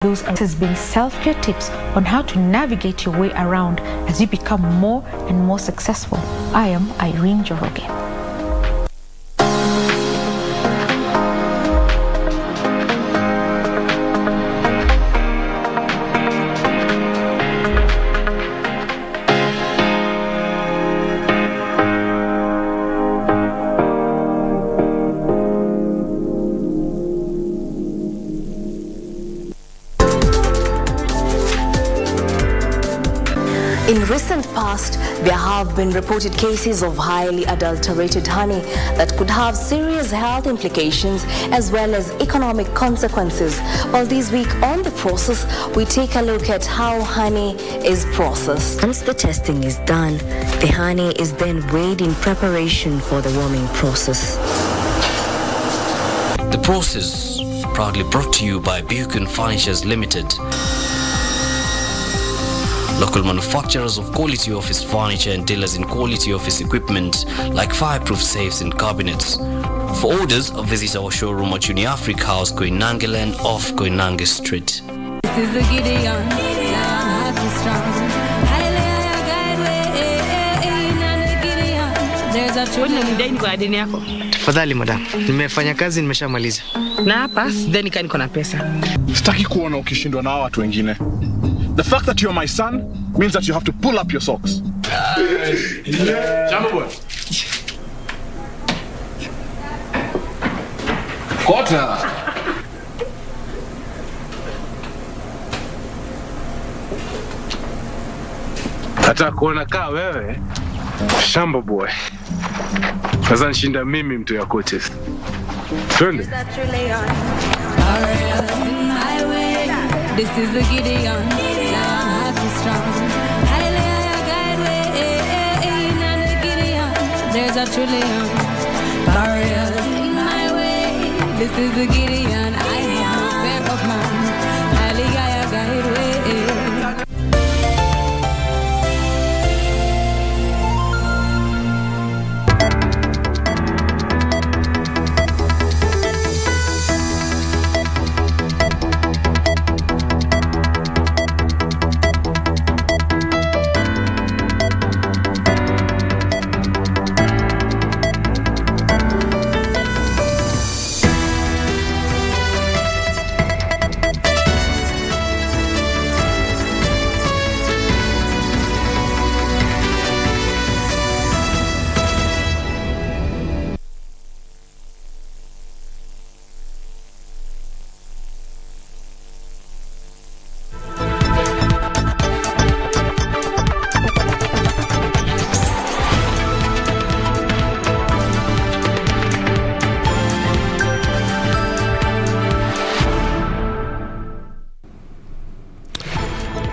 Those are being self-care tips on how to navigate your way around as you become more and more successful. I am Irene Joroge. In recent past, there have been reported cases of highly adulterated honey that could have serious health implications as well as economic consequences. Well, this week on The Process, we take a look at how honey is processed. Once the testing is done, the honey is then weighed in preparation for the warming process. The Process, proudly brought to you by Buchan Furnitures Limited. Local manufacturers of quality office furniture and dealers in quality office equipment like fireproof safes and cabinets. For orders, visit our showroom at Uniafric House, Koinange Land off Koinange Street. This is the Gideon, Tafadhali madam, nimefanya kazi nimeshamaliza. Na hapa sidhani kama niko na pesa. Sitaki kuona ukishindwa na watu wengine. The fact that you're my son means that you have to pull up your socks. Jambo boy. Kota. Hata kuona kaa wewe Shambo boy. Sasa nishinda mimi mtu ya coaches. Twende. This is the Gideon. There's a trillion barriers in my way. This is the Gideon. I have no fear of man. Highly guide way.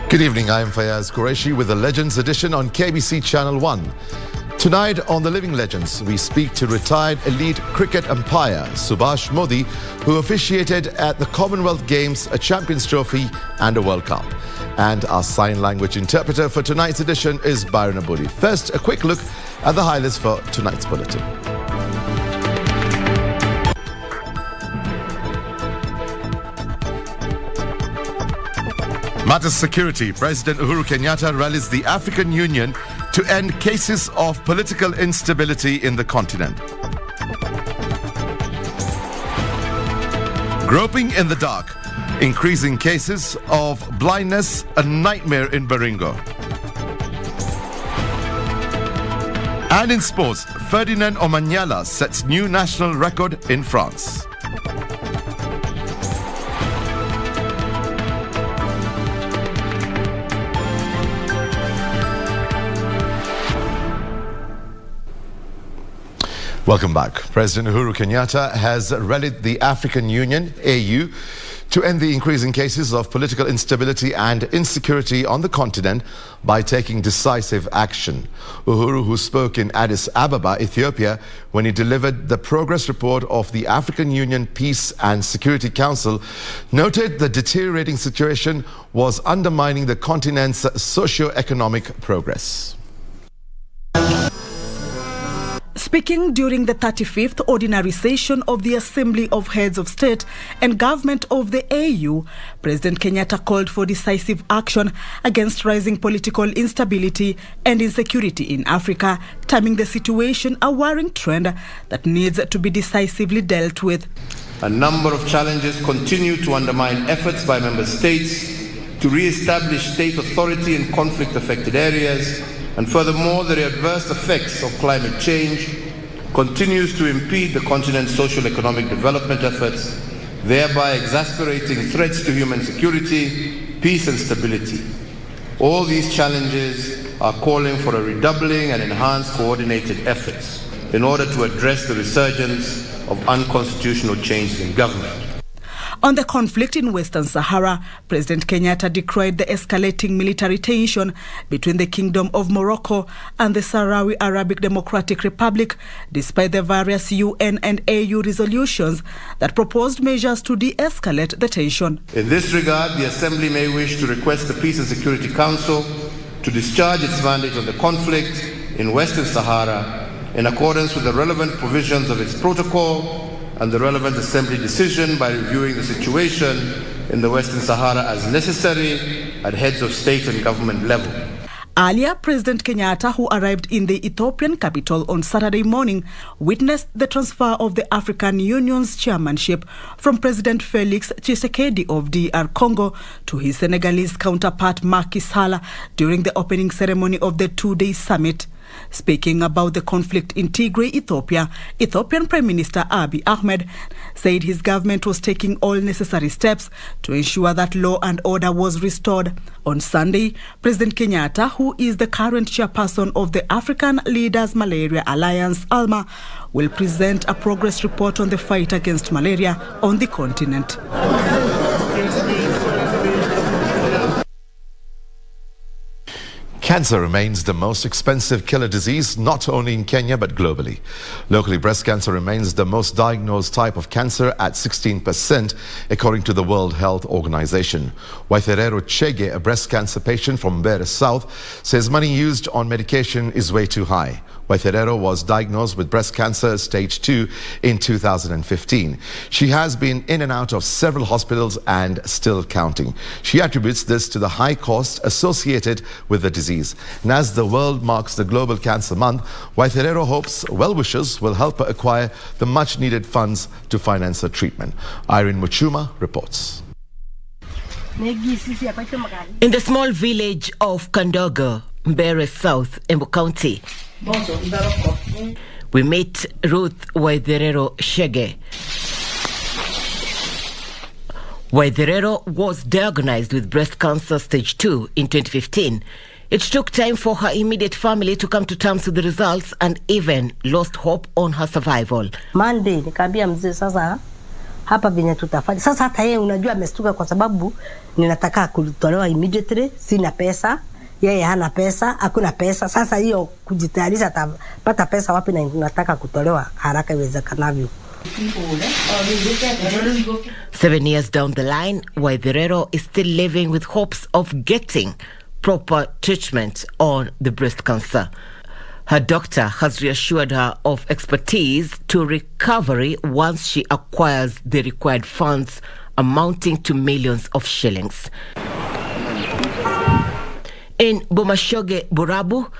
Good evening, I am Fayaz Qureshi with the Legends edition on KBC Channel 1. Tonight on The Living Legends, we speak to retired elite cricket umpire Subhash Modi, who officiated at the Commonwealth Games, a Champions Trophy and a World Cup. And our sign language interpreter for tonight's edition is Byron Abudi. First, a quick look at the highlights for tonight's bulletin. Matters security. President Uhuru Kenyatta rallies the African Union to end cases of political instability in the continent. Groping in the dark. Increasing cases of blindness, a nightmare in Baringo. And in sports, Ferdinand Omanyala sets new national record in France. Welcome back. President Uhuru Kenyatta has rallied the African Union, AU, to end the increasing cases of political instability and insecurity on the continent by taking decisive action. Uhuru, who spoke in Addis Ababa, Ethiopia, when he delivered the progress report of the African Union Peace and Security Council, noted the deteriorating situation was undermining the continent's socio-economic progress. Speaking during the 35th ordinary session of the Assembly of Heads of State and Government of the AU, President Kenyatta called for decisive action against rising political instability and insecurity in Africa, terming the situation a worrying trend that needs to be decisively dealt with. A number of challenges continue to undermine efforts by member states to re-establish state authority in conflict-affected areas, and furthermore, the adverse effects of climate change continues to impede the continent's socio-economic development efforts, thereby exasperating threats to human security, peace and stability. All these challenges are calling for a redoubling and enhanced coordinated efforts in order to address the resurgence of unconstitutional changes in government. On the conflict in Western Sahara, President Kenyatta decried the escalating military tension between the Kingdom of Morocco and the Sahrawi Arabic Democratic Republic, despite the various UN and AU resolutions that proposed measures to de-escalate the tension. In this regard, the Assembly may wish to request the Peace and Security Council to discharge its mandate on the conflict in Western Sahara in accordance with the relevant provisions of its protocol and the relevant Assembly decision by reviewing the situation in the Western Sahara as necessary at heads of state and government level. Earlier, President Kenyatta, who arrived in the Ethiopian capital on Saturday morning, witnessed the transfer of the African Union's chairmanship from President Felix Tshisekedi of DR Congo to his Senegalese counterpart Macky Sall during the opening ceremony of the two-day summit. Speaking about the conflict in Tigray, Ethiopia, Ethiopian Prime Minister Abiy Ahmed said his government was taking all necessary steps to ensure that law and order was restored. On Sunday, President Kenyatta, who is the current chairperson of the African Leaders Malaria Alliance, ALMA, will present a progress report on the fight against malaria on the continent. Cancer remains the most expensive killer disease, not only in Kenya but globally. Locally, breast cancer remains the most diagnosed type of cancer at 16%, according to the World Health Organization. Waitherero Chege, a breast cancer patient from Mbeere South, says money used on medication is way too high. Waitherero was diagnosed with breast cancer stage 2 in 2015. She has been in and out of several hospitals and still counting. She attributes this to the high cost associated with the disease. And as the world marks the Global Cancer Month, Waitherero hopes well-wishers will help her acquire the much-needed funds to finance her treatment. Irene Muchuma reports. In the small village of Kandogo, Mbeere South, Embu County, we meet Ruth Waitherero Chege. Waitherero was diagnosed with breast cancer stage 2 in 2015. It took time for her immediate family to come to terms with the results and even lost hope on her survival. Monday nikaambia mzee sasa hapa venye tutafanya. Sasa hata yeye unajua amestuka kwa sababu ninataka kutolewa immediately, sina pesa. Yeye hana pesa, hakuna pesa. Sasa hiyo kujitayarisha atapata pesa wapi na tunataka kutolewa haraka iwezekanavyo. 7 years down the line, Waitherero is still living with hopes of getting proper treatment on the breast cancer. Her doctor has reassured her of expertise to recovery once she acquires the required funds amounting to millions of shillings. In Bomashoge, Burabu,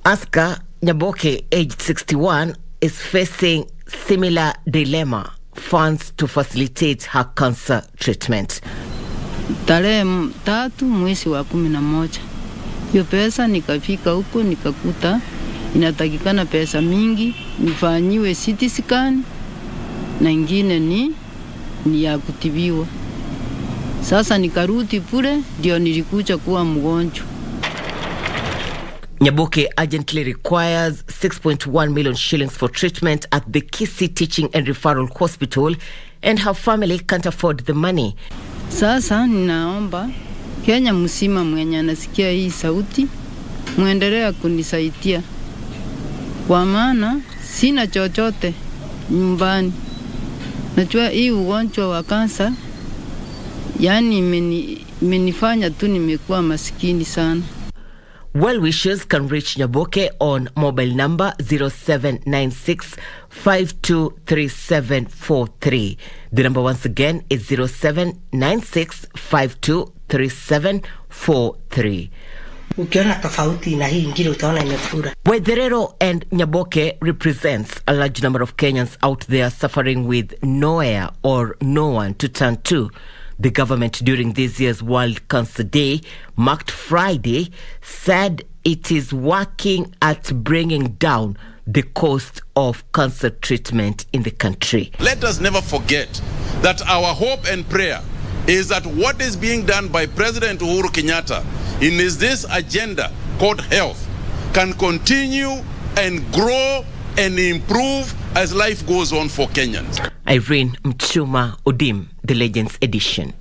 Aska Nyaboke, aged 61, is facing similar dilemma: funds to facilitate her cancer treatment. Tarehe 3 mwezi wa 11, hiyo pesa nikafika huko nikakuta inatakikana pesa mingi nifanyiwe CT scan na ingine ni ya kutibiwa. Sasa nikarudi pure ndio nilikuja kuwa mgonjwa. Nyaboke urgently requires 6.1 million shillings for treatment at the Kisii Teaching and Referral Hospital, and her family can't afford the money. Sasa ninaomba Kenya msima mwenye anasikia hii sauti muendelee kunisaidia, kwa maana sina chochote nyumbani. Najua hii ugonjwa wa kansa yani imenifanya tu nimekuwa maskini sana. Well-wishers can reach Nyaboke on mobile number 0796 523743. The number once again is 0796 523743. Waitherero and Nyaboke represents a large number of Kenyans out there suffering with nowhere or no one to turn to. The government during this year's World Cancer Day, marked Friday, said it is working at bringing down the cost of cancer treatment in the country. Let us never forget that our hope and prayer is that what is being done by President Uhuru Kenyatta in this agenda called health can continue and grow and improve as life goes on for Kenyans. Irene Mchuma Odim, The Legends Edition.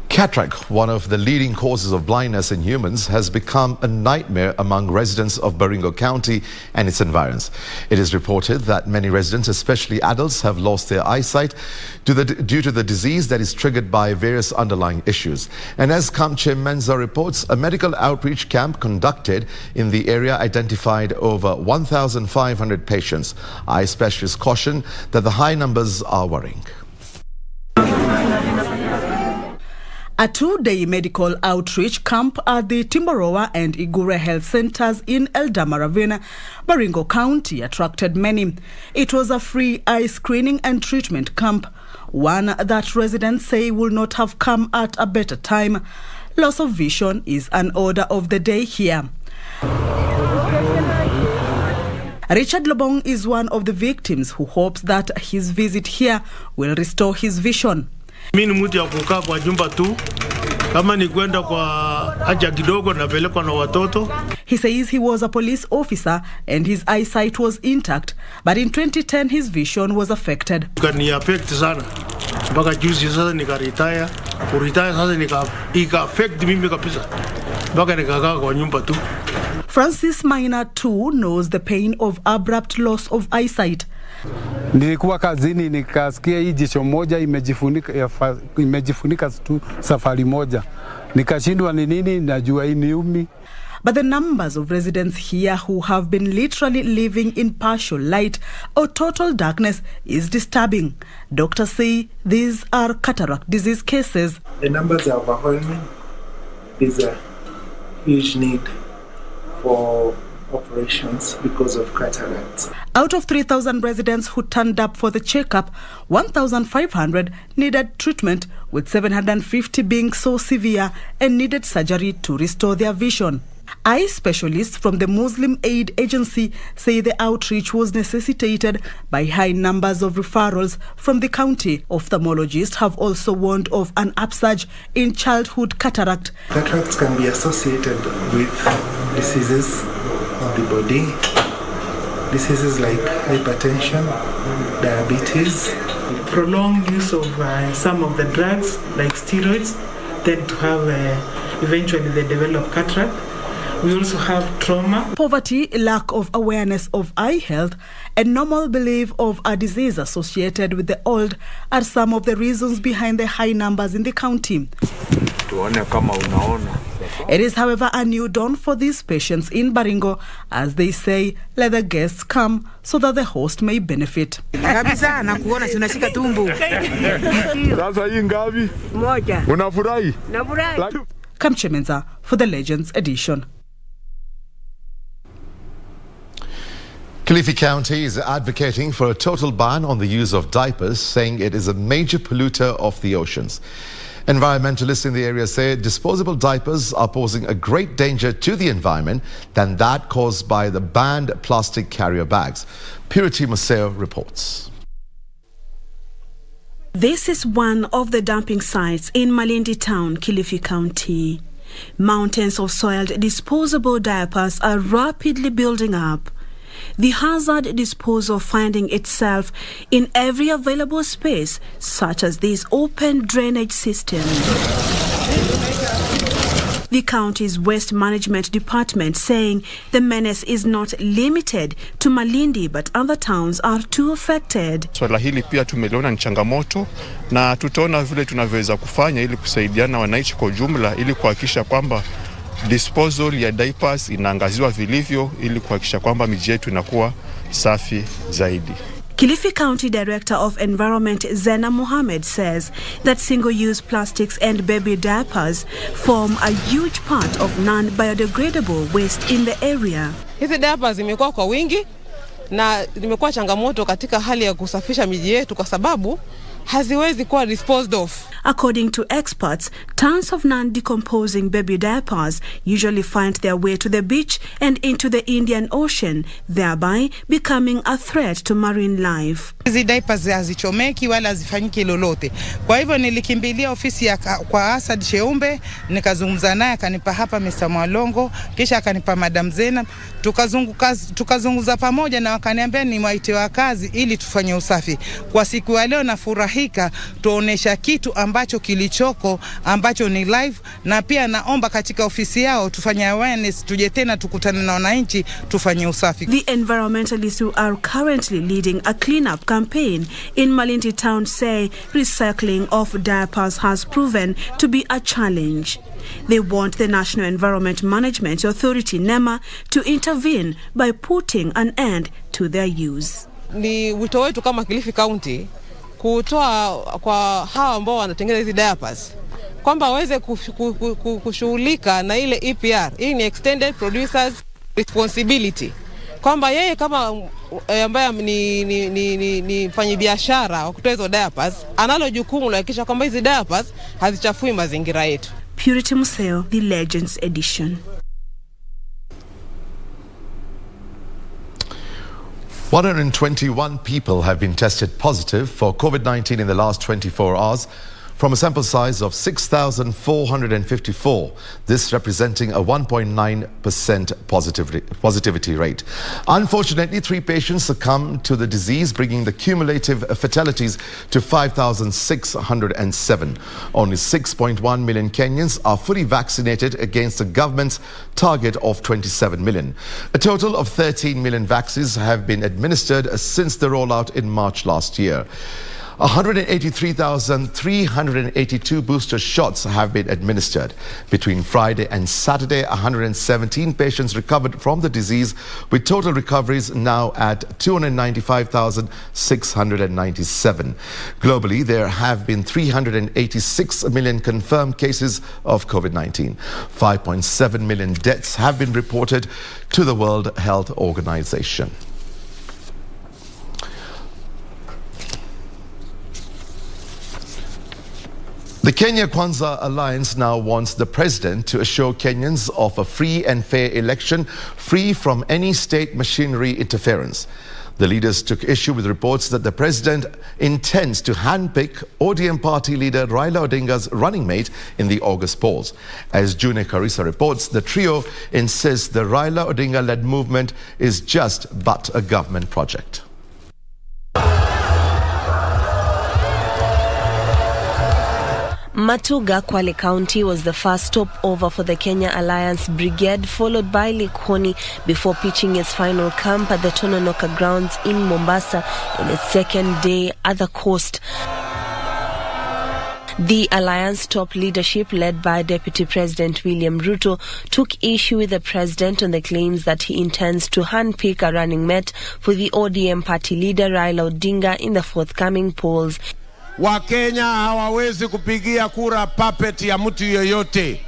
Cataract, one of the leading causes of blindness in humans, has become a nightmare among residents of Baringo County and its environs. It is reported that many residents, especially adults, have lost their eyesight due to the disease that is triggered by various underlying issues. And as Kamche Menza reports, a medical outreach camp conducted in the area identified over 1,500 patients. Eye specialists caution that the high numbers are worrying. A 2-day medical outreach camp at the Timboroa and Igure Health Centers in Eldama Ravine, Baringo County, attracted many. It was a free eye screening and treatment camp, one that residents say will not have come at a better time. Loss of vision is an order of the day here. Richard Lobong is one of the victims who hopes that his visit here will restore his vision. Mimi ni mtu ya kukaa kwa jumba tu, kama ni kwenda kwa haja kidogo napelekwa na watoto. He says he was a police officer and his eyesight was intact, but in 2010 his vision was affected. Kani affect sana. Mpaka juzi sasa nikaretire, kuretire sasa ika affect mimi kabisa. Mpaka nikakaa kwa nyumba tu. Francis Maina too knows the pain of abrupt loss of eyesight. Nilikuwa kazini nikasikia hii jicho moja imejifunika tu safari moja. Nikashindwa ni nini, najua hii niumi. But the numbers of residents here who have been literally living in partial light or total darkness is disturbing. Doctors say these are cataract disease cases. The numbers are overwhelming. There's a huge need for operations because of cataracts. Out of 3,000 residents who turned up for the checkup, 1,500 needed treatment, with 750 being so severe and needed surgery to restore their vision. Eye specialists from the Muslim Aid Agency say the outreach was necessitated by high numbers of referrals from the county. Ophthalmologists have also warned of an upsurge in childhood cataract. Cataracts can be associated with diseases of the body, diseases like hypertension, diabetes. Prolonged use of some of the drugs like steroids tend to have eventually they develop cataract. We also have trauma. Poverty, lack of awareness of eye health, and normal belief of a disease associated with the old are some of the reasons behind the high numbers in the county. It is, however, a new dawn for these patients in Baringo, as they say, let the guests come so that the host may benefit. Kamche Menza for the Legends Edition. Kilifi County is advocating for a total ban on the use of diapers, saying it is a major polluter of the oceans. Environmentalists in the area say disposable diapers are posing a great danger to the environment than that caused by the banned plastic carrier bags. Purity Museo reports. This is one of the dumping sites in Malindi Town, Kilifi County. Mountains of soiled disposable diapers are rapidly building up. The hazard disposal finding itself in every available space, such as this open drainage system. the county's waste management department, saying the menace is not limited to Malindi but other towns are too affected. Swala hili pia tumeliona ni changamoto na tutaona vile tunavyoweza kufanya ili kusaidiana wananchi kwa ujumla ili kuhakikisha kwamba disposal ya diapers inaangaziwa vilivyo ili kuhakikisha kwamba miji yetu inakuwa safi zaidi. Kilifi County Director of Environment Zena Mohammed says that single-use plastics and baby diapers form a huge part of non-biodegradable waste in the area. Hizi diapers zimekuwa kwa wingi na zimekuwa changamoto katika hali ya kusafisha miji yetu kwa sababu haziwezi kuwa disposed of. According to experts, tons of non-decomposing baby diapers usually find their way to the beach and into the Indian Ocean, thereby becoming a threat to marine life. Hizi diapers hazichomeki wala hazifanyiki lolote. Kwa hivyo nilikimbilia ofisi ya kwa Asad Sheumbe, nikazungumza naye, akanipa hapa Mr. Mwalongo, kisha akanipa Madam Zena, tukazunguza pamoja na wakaniambia ni waite wa kazi ili tufanye usafi. Kwa siku ya leo nafurahika tuonesha kitu ambacho kilichoko ambacho ni live, na pia naomba katika ofisi yao tufanye awareness, tuje tena tukutane na wananchi tufanye usafi. The environmentalists who are currently leading a cleanup campaign in Malindi town say recycling of diapers has proven to be a challenge. They want the National Environment Management Authority NEMA to intervene by putting an end to their use. Ni wito wetu kama Kilifi County kutoa kwa hawa ambao wanatengeneza hizi diapers kwamba waweze kushughulika na ile EPR. Hii ni Extended Producers Responsibility. Kwamba yeye kama ambaye ni mfanyabiashara wa kutoa hizo diapers analo jukumu la kuhakikisha kwamba hizi diapers hazichafui mazingira yetu. Purity Museo, The Legends Edition. 121 people have been tested positive for COVID-19 in the last 24 hours from a sample size of 6,454, this representing a 1.9% positivity rate. Unfortunately, 3 patients succumbed to the disease, bringing the cumulative fatalities to 5,607. Only 6.1 million Kenyans are fully vaccinated against the government's target of 27 million. A total of 13 million vaccines have been administered since the rollout in March last year. 183,382 booster shots have been administered. Between Friday and Saturday, 117 patients recovered from the disease, with total recoveries now at 295,697. Globally, there have been 386 million confirmed cases of COVID-19. 5.7 million deaths have been reported to the World Health Organization. The Kenya Kwanza Alliance now wants the president to assure Kenyans of a free and fair election, free from any state machinery interference. The leaders took issue with reports that the president intends to handpick ODM party leader Raila Odinga's running mate in the August polls. As June Karisa reports, the trio insists the Raila Odinga-led movement is just but a government project. Matuga, Kwale County was the first stopover for the Kenya Alliance Brigade, followed by Likoni before pitching its final camp at the Tononoka grounds in Mombasa in its second day at the coast. The Alliance top leadership, led by Deputy President William Ruto, took issue with the president on the claims that he intends to handpick a running mate for the ODM party leader Raila Odinga in the forthcoming polls. Wakenya hawawezi kupigia kura puppet ya mtu yoyote.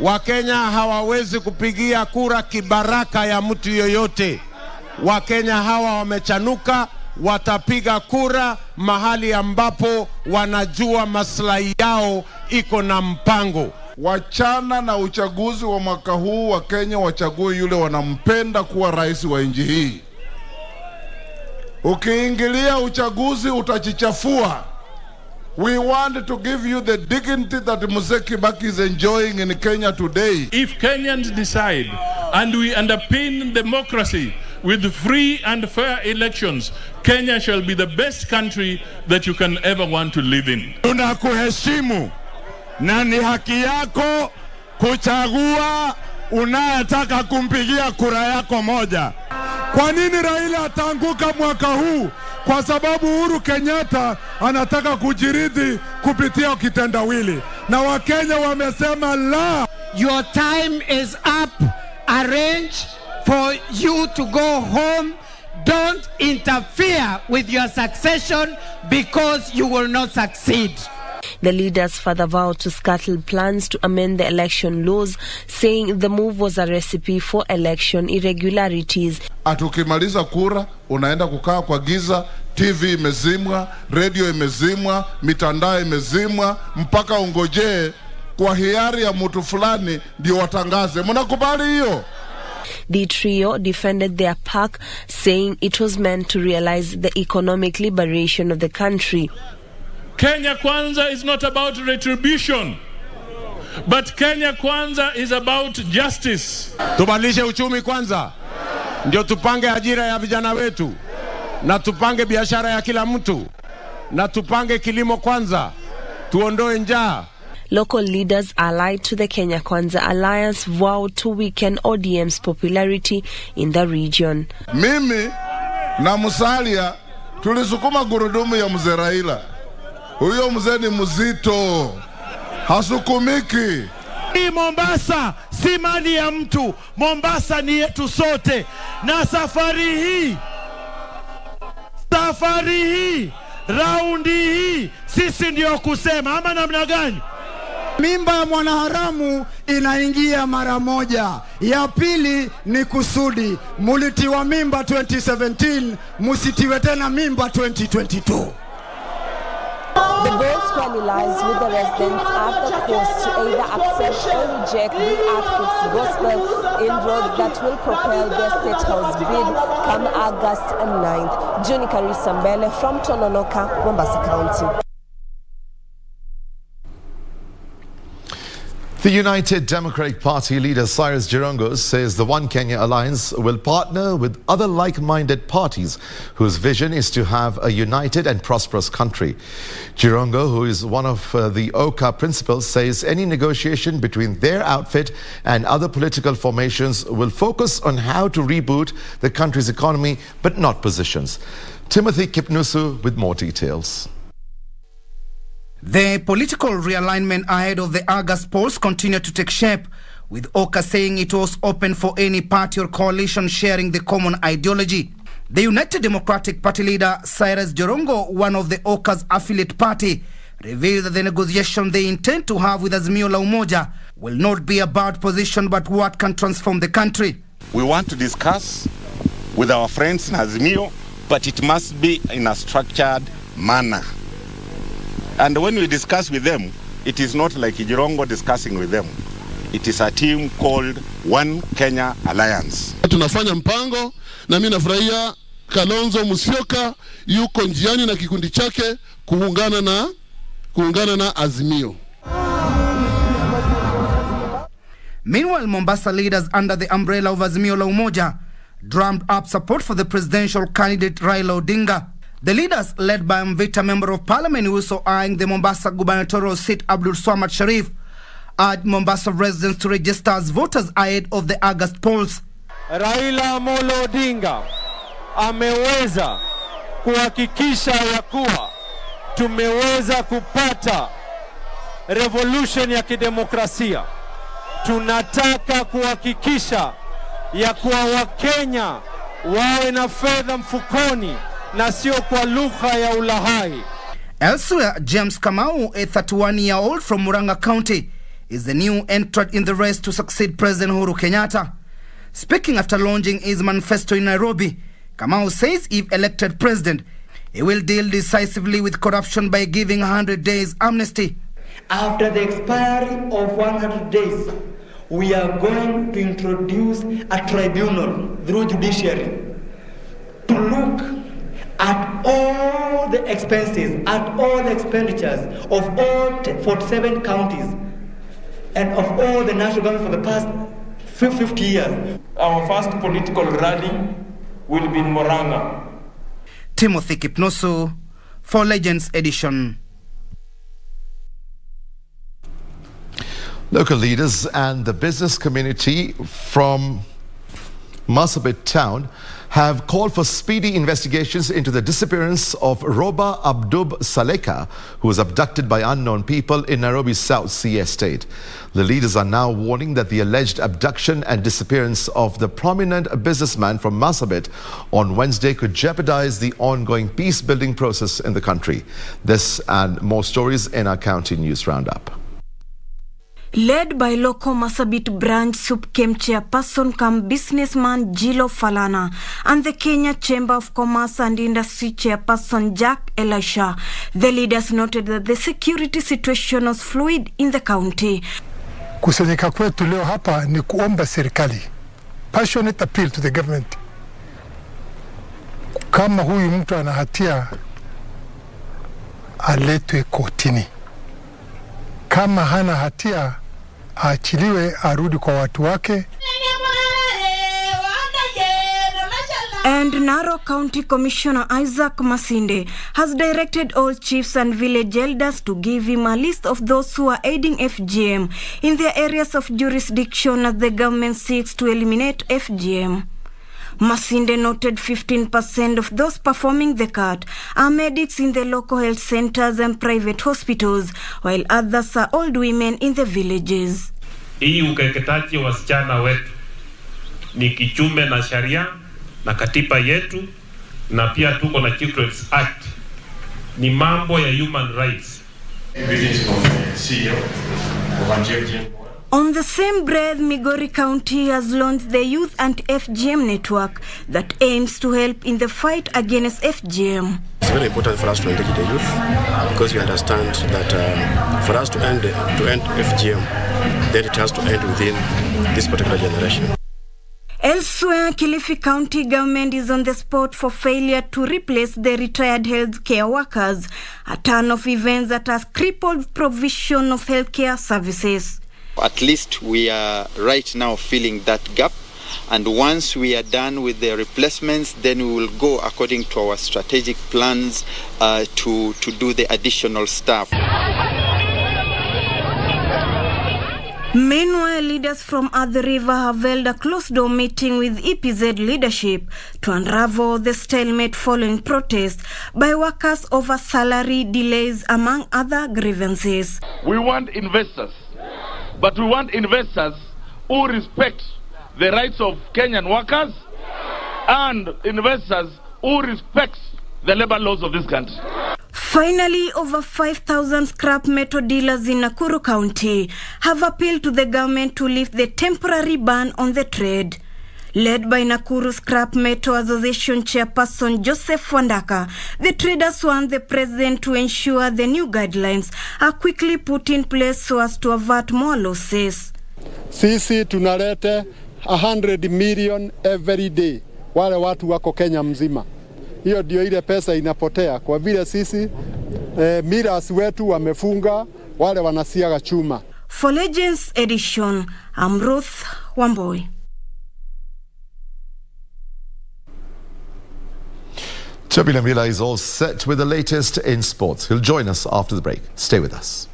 Wakenya hawawezi kupigia kura kibaraka ya mtu yoyote. Wakenya hawa wamechanuka, watapiga kura mahali ambapo wanajua maslahi yao iko na mpango. Wachana na uchaguzi wa mwaka huu, Wakenya wachague yule wanampenda kuwa rais wa nchi hii. Ukiingilia uchaguzi utachichafua. We want to give you the dignity that Mzee Kibaki is enjoying in Kenya today. If Kenyans decide and we underpin democracy with free and fair elections, Kenya shall be the best country that you can ever want to live in. Tunakuheshimu na ni haki yako kuchagua unayetaka kumpigia kura yako moja. Kwa nini Raila ataanguka mwaka huu? Kwa sababu Uhuru Kenyatta anataka kujiridhi kupitia kitendawili, na Wakenya wamesema la. Your time is up. Arrange for you to go home. Don't interfere with your succession because you will not succeed. The leaders further vowed to scuttle plans to amend the election laws, saying the move was a recipe for election irregularities. Atukimaliza kura, unaenda kukaa kwa giza, TV imezimwa, radio imezimwa, mitandao imezimwa, mpaka ungojee kwa hiari ya mtu fulani ndio watangaze. Mnakubali hiyo? The trio defended their pact, saying it was meant to realize the economic liberation of the country. Kenya Kwanza is not about retribution, but Kenya Kwanza is about justice. Tubadilishe uchumi kwanza, ndio tupange ajira ya vijana wetu, na tupange biashara ya kila mtu, na tupange kilimo kwanza, tuondoe njaa. Local leaders allied to the Kenya Kwanza Alliance vowed to weaken ODM's popularity in the region. Mimi na Musalia tulisukuma gurudumu ya mzee Raila. Huyo mzee ni mzito, hasukumiki. Hii Mombasa si mali ya mtu, Mombasa ni yetu sote. Na safari hii, raundi hii, sisi ndio kusema, ama namna gani? Mimba ya mwanaharamu inaingia mara moja. Ya pili ni kusudi. Mulitiwa mimba 2017, musitiwe tena mimba 2022. The goal squarely lies with the residents at the coast to either accept or reject the Arctic's gospel inroads that will propel their state house bid come August 9th. Juni Karisa Mbele from Tononoka, Mombasa County. The United Democratic Party leader Cyrus Jirongo says the One Kenya Alliance will partner with other like-minded parties whose vision is to have a united and prosperous country. Jirongo, who is one of the OKA principals, says any negotiation between their outfit and other political formations will focus on how to reboot the country's economy, but not positions. Timothy Kipnusu with more details. The political realignment ahead of the August polls continued to take shape, with OKA saying it was open for any party or coalition sharing the common ideology. The United Democratic Party leader Cyrus Jirongo, one of the OKA's affiliate party, revealed that the negotiation they intend to have with Azimio la Umoja will not be about position but what can transform the country. We want to discuss with our friends in Azimio, but it must be in a structured manner. And when we discuss with them, it is not like Jirongo discussing with them. It is a team called One Kenya Alliance. Tunafanya mpango na mimi nafurahia Kalonzo Musyoka yuko njiani na kikundi chake kuungana na Azimio. Meanwhile, Mombasa leaders under the umbrella of Azimio la Umoja drummed up support for the presidential candidate Raila Odinga. The leaders, led by Mvita Member of Parliament, who is also eyeing the Mombasa gubernatorial seat, Abdul Swamad Sharif, urged Mombasa residents to register as voters ahead of the August polls. Raila Amolo Odinga ameweza kuhakikisha ya kuwa tumeweza kupata revolution ya kidemokrasia. Tunataka kuhakikisha ya kuwa Wakenya wawe na fedha mfukoni na sio kwa lugha ya ulahai. Elsewhere, James Kamau, a 31-year-old from Muranga County, is the new entrant in the race to succeed President Uhuru Kenyatta. Speaking after launching his manifesto in Nairobi, Kamau says if elected president, he will deal decisively with corruption by giving 100 days amnesty. After the expiry of 100 days, we are going to introduce a tribunal through judiciary to look at all the expenses, at all the expenditures of all 47 counties and of all the national government for the past 50 years. Our first political rally will be in Murang'a. Timothy Kipnusu for Legends Edition. Local leaders and the business community from Marsabit town have called for speedy investigations into the disappearance of Roba Abdub Saleka, who was abducted by unknown people in Nairobi's South Sea estate. The leaders are now warning that the alleged abduction and disappearance of the prominent businessman from Marsabit on Wednesday could jeopardize the ongoing peace-building process in the country. This and more stories in our County News Roundup. Led by local Marsabit branch SUPKEM chairperson cum businessman Jilo Falana and the Kenya Chamber of Commerce and Industry chairperson Jack Elisha, the leaders noted that the security situation was fluid in the county. Kusanyika kwetu leo hapa ni kuomba serikali, passionate appeal to the government. Kama huyu mtu ana hatia aletwe kotini. Kama hana hatia aachiliwe arudi kwa watu wake. And Narok County Commissioner Isaac Masinde has directed all chiefs and village elders to give him a list of those who are aiding FGM in their areas of jurisdiction as the government seeks to eliminate FGM. Masinde noted 15% of those performing the cut are medics in the local health centers and private hospitals, while others are old women in the villages. Hii ukeketaji wasichana wetu ni kichume na sharia na katiba yetu, na pia tuko na Children's Act. Ni mambo ya human rights. On the same breath, Migori County has launched the Youth Anti-FGM Network that aims to help in the fight against FGM. It's very important for us to engage the youth because we understand that for us to end FGM, then it has to end within this particular generation. Elsewhere, Kilifi County government is on the spot for failure to replace the retired healthcare workers, a turn of events that has crippled provision of healthcare services. At least we are right now filling that gap, and once we are done with the replacements, then we will go according to our strategic plans to do the additional staff. Meanwhile, leaders from Athi River have held a closed-door meeting with EPZ leadership to unravel the stalemate following protests by workers over salary delays, among other grievances. We want investors, but we want investors who respect the rights of Kenyan workers and investors who respect the labor laws of this country. Finally, over 5,000 scrap metal dealers in Nakuru County have appealed to the government to lift the temporary ban on the trade. Led by Nakuru Scrap Metal Association chairperson Joseph Wandaka, the traders want the president to ensure the new guidelines are quickly put in place so as to avert more losses. Sisi tunalete 100 million every day, wale watu wako Kenya mzima. Hiyo ndio ile pesa inapotea kwa vile sisi miras wetu wamefunga, wale wanasiaga chuma. For Legends Edition, I'm Ruth Wamboi. Toby Lamila is all set with the latest in sports. He'll join us after the break. Stay with us.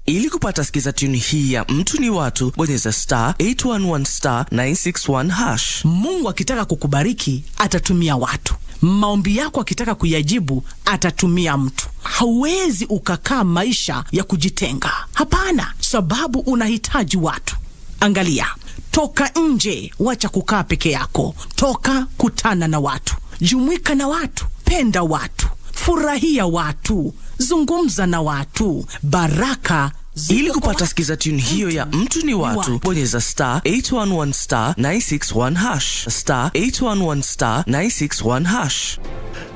Ili kupata sikiza tune hii ya mtu ni watu, bonyeza star 811 star 961 hash. Mungu akitaka kukubariki atatumia watu. Maombi yako akitaka kuyajibu atatumia mtu. Hauwezi ukakaa maisha ya kujitenga. Hapana, sababu unahitaji watu. Angalia, toka nje, wacha kukaa peke yako. Toka kutana na watu. Jumuika na watu. penda watu, furahia watu, zungumza na watu. Baraka ili kupata skiza tune hiyo ya mtu ni watu, bonyeza *811 961 hash, *811 961 hash.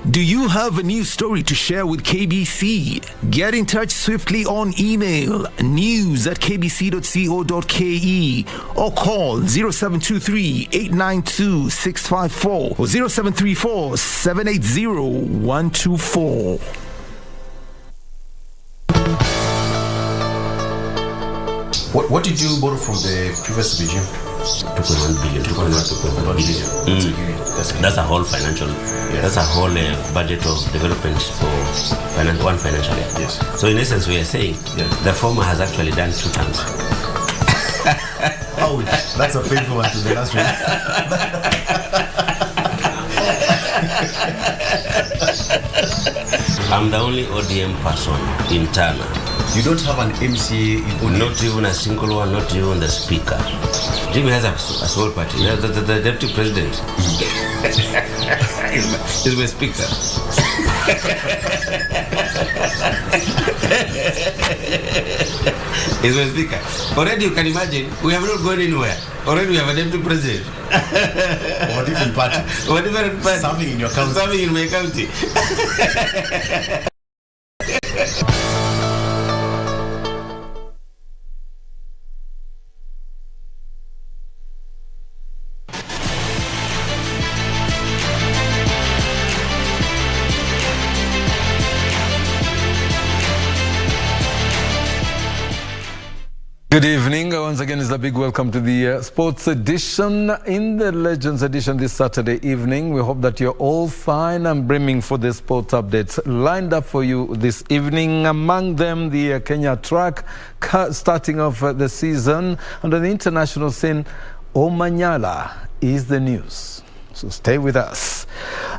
Do you have a news story to share with KBC? Get in touch swiftly on email news@kbc.co.ke or call 0723-892-654 or 0734-780-124. What did you borrow from the previous regime? 2.1 billion. 2.1 billion. That's a whole financial. Yes. That's a whole budget of development for one financial year. Yes. So in essence, we are saying the former has actually done 2 terms. Oh, that's a painful one to the last one. I'm the only ODM person in Tana. You don't have an MCA? Not even a single one, not even the speaker. Jimmy has a small party. The deputy president is my speaker. He's my speaker. Already you can imagine, we have not gone anywhere. Already we have a deputy president. Or a different party. Or a different party. Serving in your county. Serving in my county. Good evening. Once again, it's a big welcome to the sports edition. In the Legends edition this Saturday evening, we hope that you're all fine and brimming for the sports updates lined up for you this evening. Among them, the Kenya track starting off the season. Under the international scene, Omanyala is the news. So stay with us.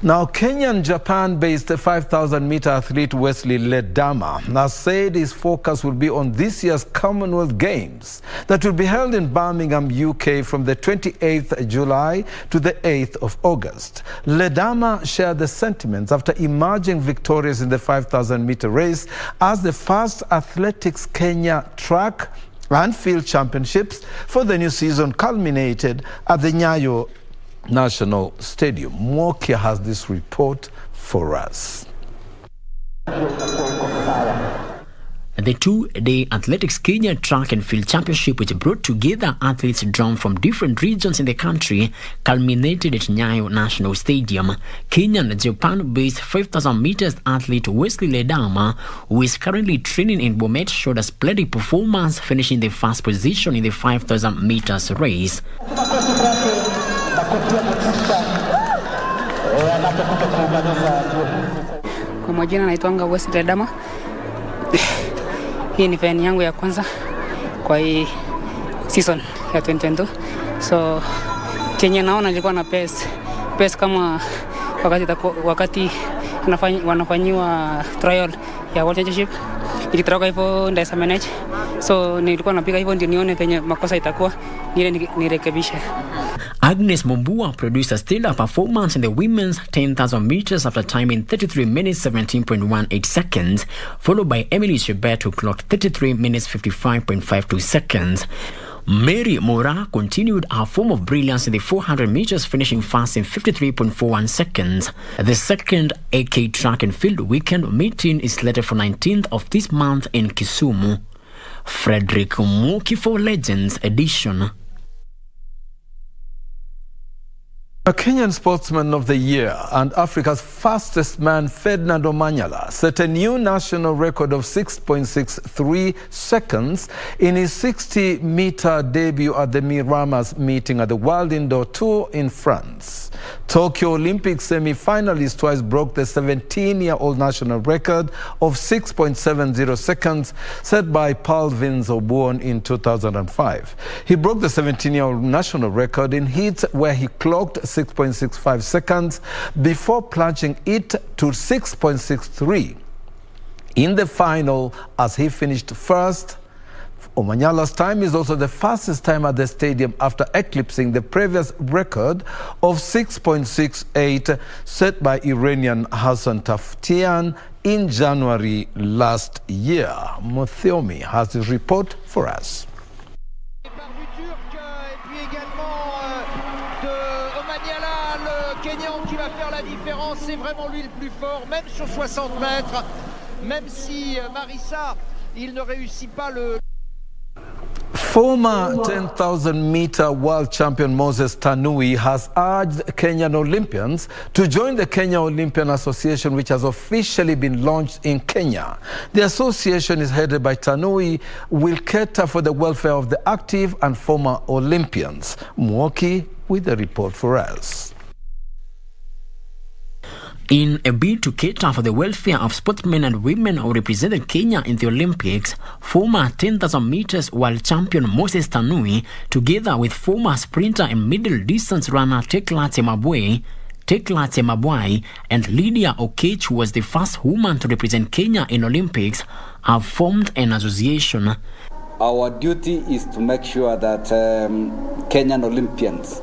Now, Kenyan Japan-based 5,000-meter athlete Wesley Ledama has said his focus will be on this year's Commonwealth Games that will be held in Birmingham, UK from the 28th July to the 8th of August. Ledama shared the sentiments after emerging victorious in the 5,000-meter race as the first Athletics Kenya track and field championships for the new season culminated at the Nyayo National Stadium. Mokia has this report for us. The 2-day Athletics Kenya Track and Field Championship, which brought together athletes drawn from different regions in the country, culminated at Nyayo National Stadium. Kenyan Japan-based 5,000 meters athlete Wesley Ledama, who is currently training in Bomet, showed a splendid performance, finishing the first position in the 5,000 meters race. Kwa majina naitwanga Wesley Ledama. Hii ni fan yangu ya kwanza kwa hii season ya 2022. So chenye naona nilikuwa na pace kama wakati wanafanyiwa trial ya World Championship. Nikitoroka hivyo ndaisa manage. So nilikuwa napiga hivyo ndio nione penye makosa itakuwa nirekebishe. Agnes Mumbua produced a stellar performance in the women's 10,000 meters after timing 33 minutes 17.18 seconds, followed by Emily Chebet, who clocked 33 minutes 55.52 seconds. Mary Mora continued her form of brilliance in the 400 meters, finishing fast in 53.41 seconds. The second AK track and field weekend meeting is slated for 19th of this month in Kisumu. Frederick Muki for Legends edition. A Kenyan Sportsman of the Year and Africa's fastest man, Ferdinand Omanyala, set a new national record of 6.63 seconds in his 60-meter debut at the Miramas meeting at the World Indoor Tour in France. Tokyo Olympic semi-finalists twice broke the 17-year-old national record of 6.70 seconds set by Paul Vince Obuon in 2005. He broke the 17-year-old national record in heats where he clocked 6.65 seconds before plunging it to 6.63 in the final as he finished first Omanyala's time is also the fastest time at the stadium after eclipsing the previous record of 6.68 set by Iranian Hassan Taftian in January last year. Muthiomi has his report for us. Qui va faire la différence, c'est vraiment lui le plus fort, même sur 60 mètres, même si Marissa, il ne réussit pas le... Former 10,000-meter world champion Moses Tanui has urged Kenyan Olympians to join the Kenya Olympian Association, which has officially been launched in Kenya. The association is headed by Tanui, will cater for the welfare of the active and former Olympians. Mwoki with a report for us. In a bid to cater for the welfare of sportsmen and women who represented Kenya in the Olympics, former 10,000 meters world champion Moses Tanui, together with former sprinter and middle distance runner Tekla Temabwai and Lydia Okech, who was the first woman to represent Kenya in Olympics, have formed an association. Our duty is to make sure that Kenyan Olympians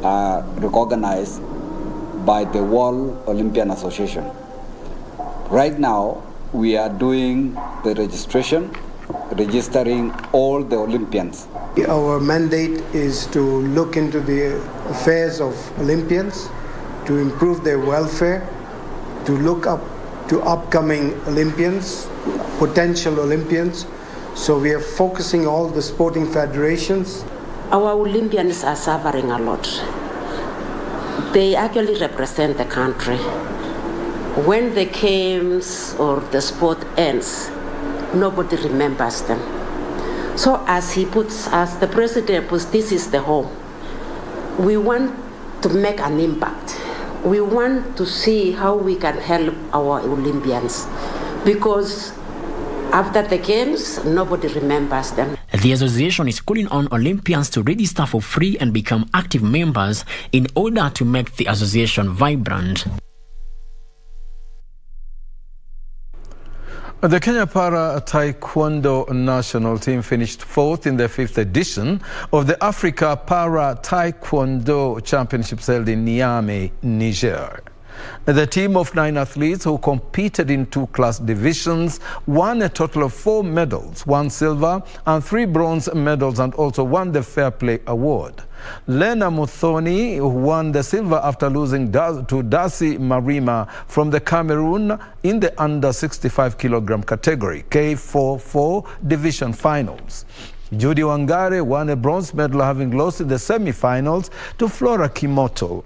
are recognized by the World Olympian Association. Right now, we are doing the registering all the Olympians. Our mandate is to look into the affairs of Olympians, to improve their welfare, to look up to upcoming Olympians, potential Olympians. So we are focusing all the sporting federations. Our Olympians are suffering a lot. They actually represent the country. When the games or the sport ends, nobody remembers them. So as the president puts, this is the home. We want to make an impact. We want to see how we can help our Olympians, because after the games, nobody remembers them. The association is calling on Olympians to register for free and become active members in order to make the association vibrant. The Kenya Para Taekwondo national team finished 4th in the 5th edition of the Africa Para Taekwondo Championships held in Niamey, Niger. The team of 9 athletes who competed in 2 class divisions won a total of 4 medals, 1 silver and 3 bronze medals, and also won the Fair Play Award. Lena Muthoni won the silver after losing to Darcy Marima from the Cameroon in the under 65 kilogram category, K44 division finals. Judy Wangare won a bronze medal, having lost in the semi-finals to Flora Kimoto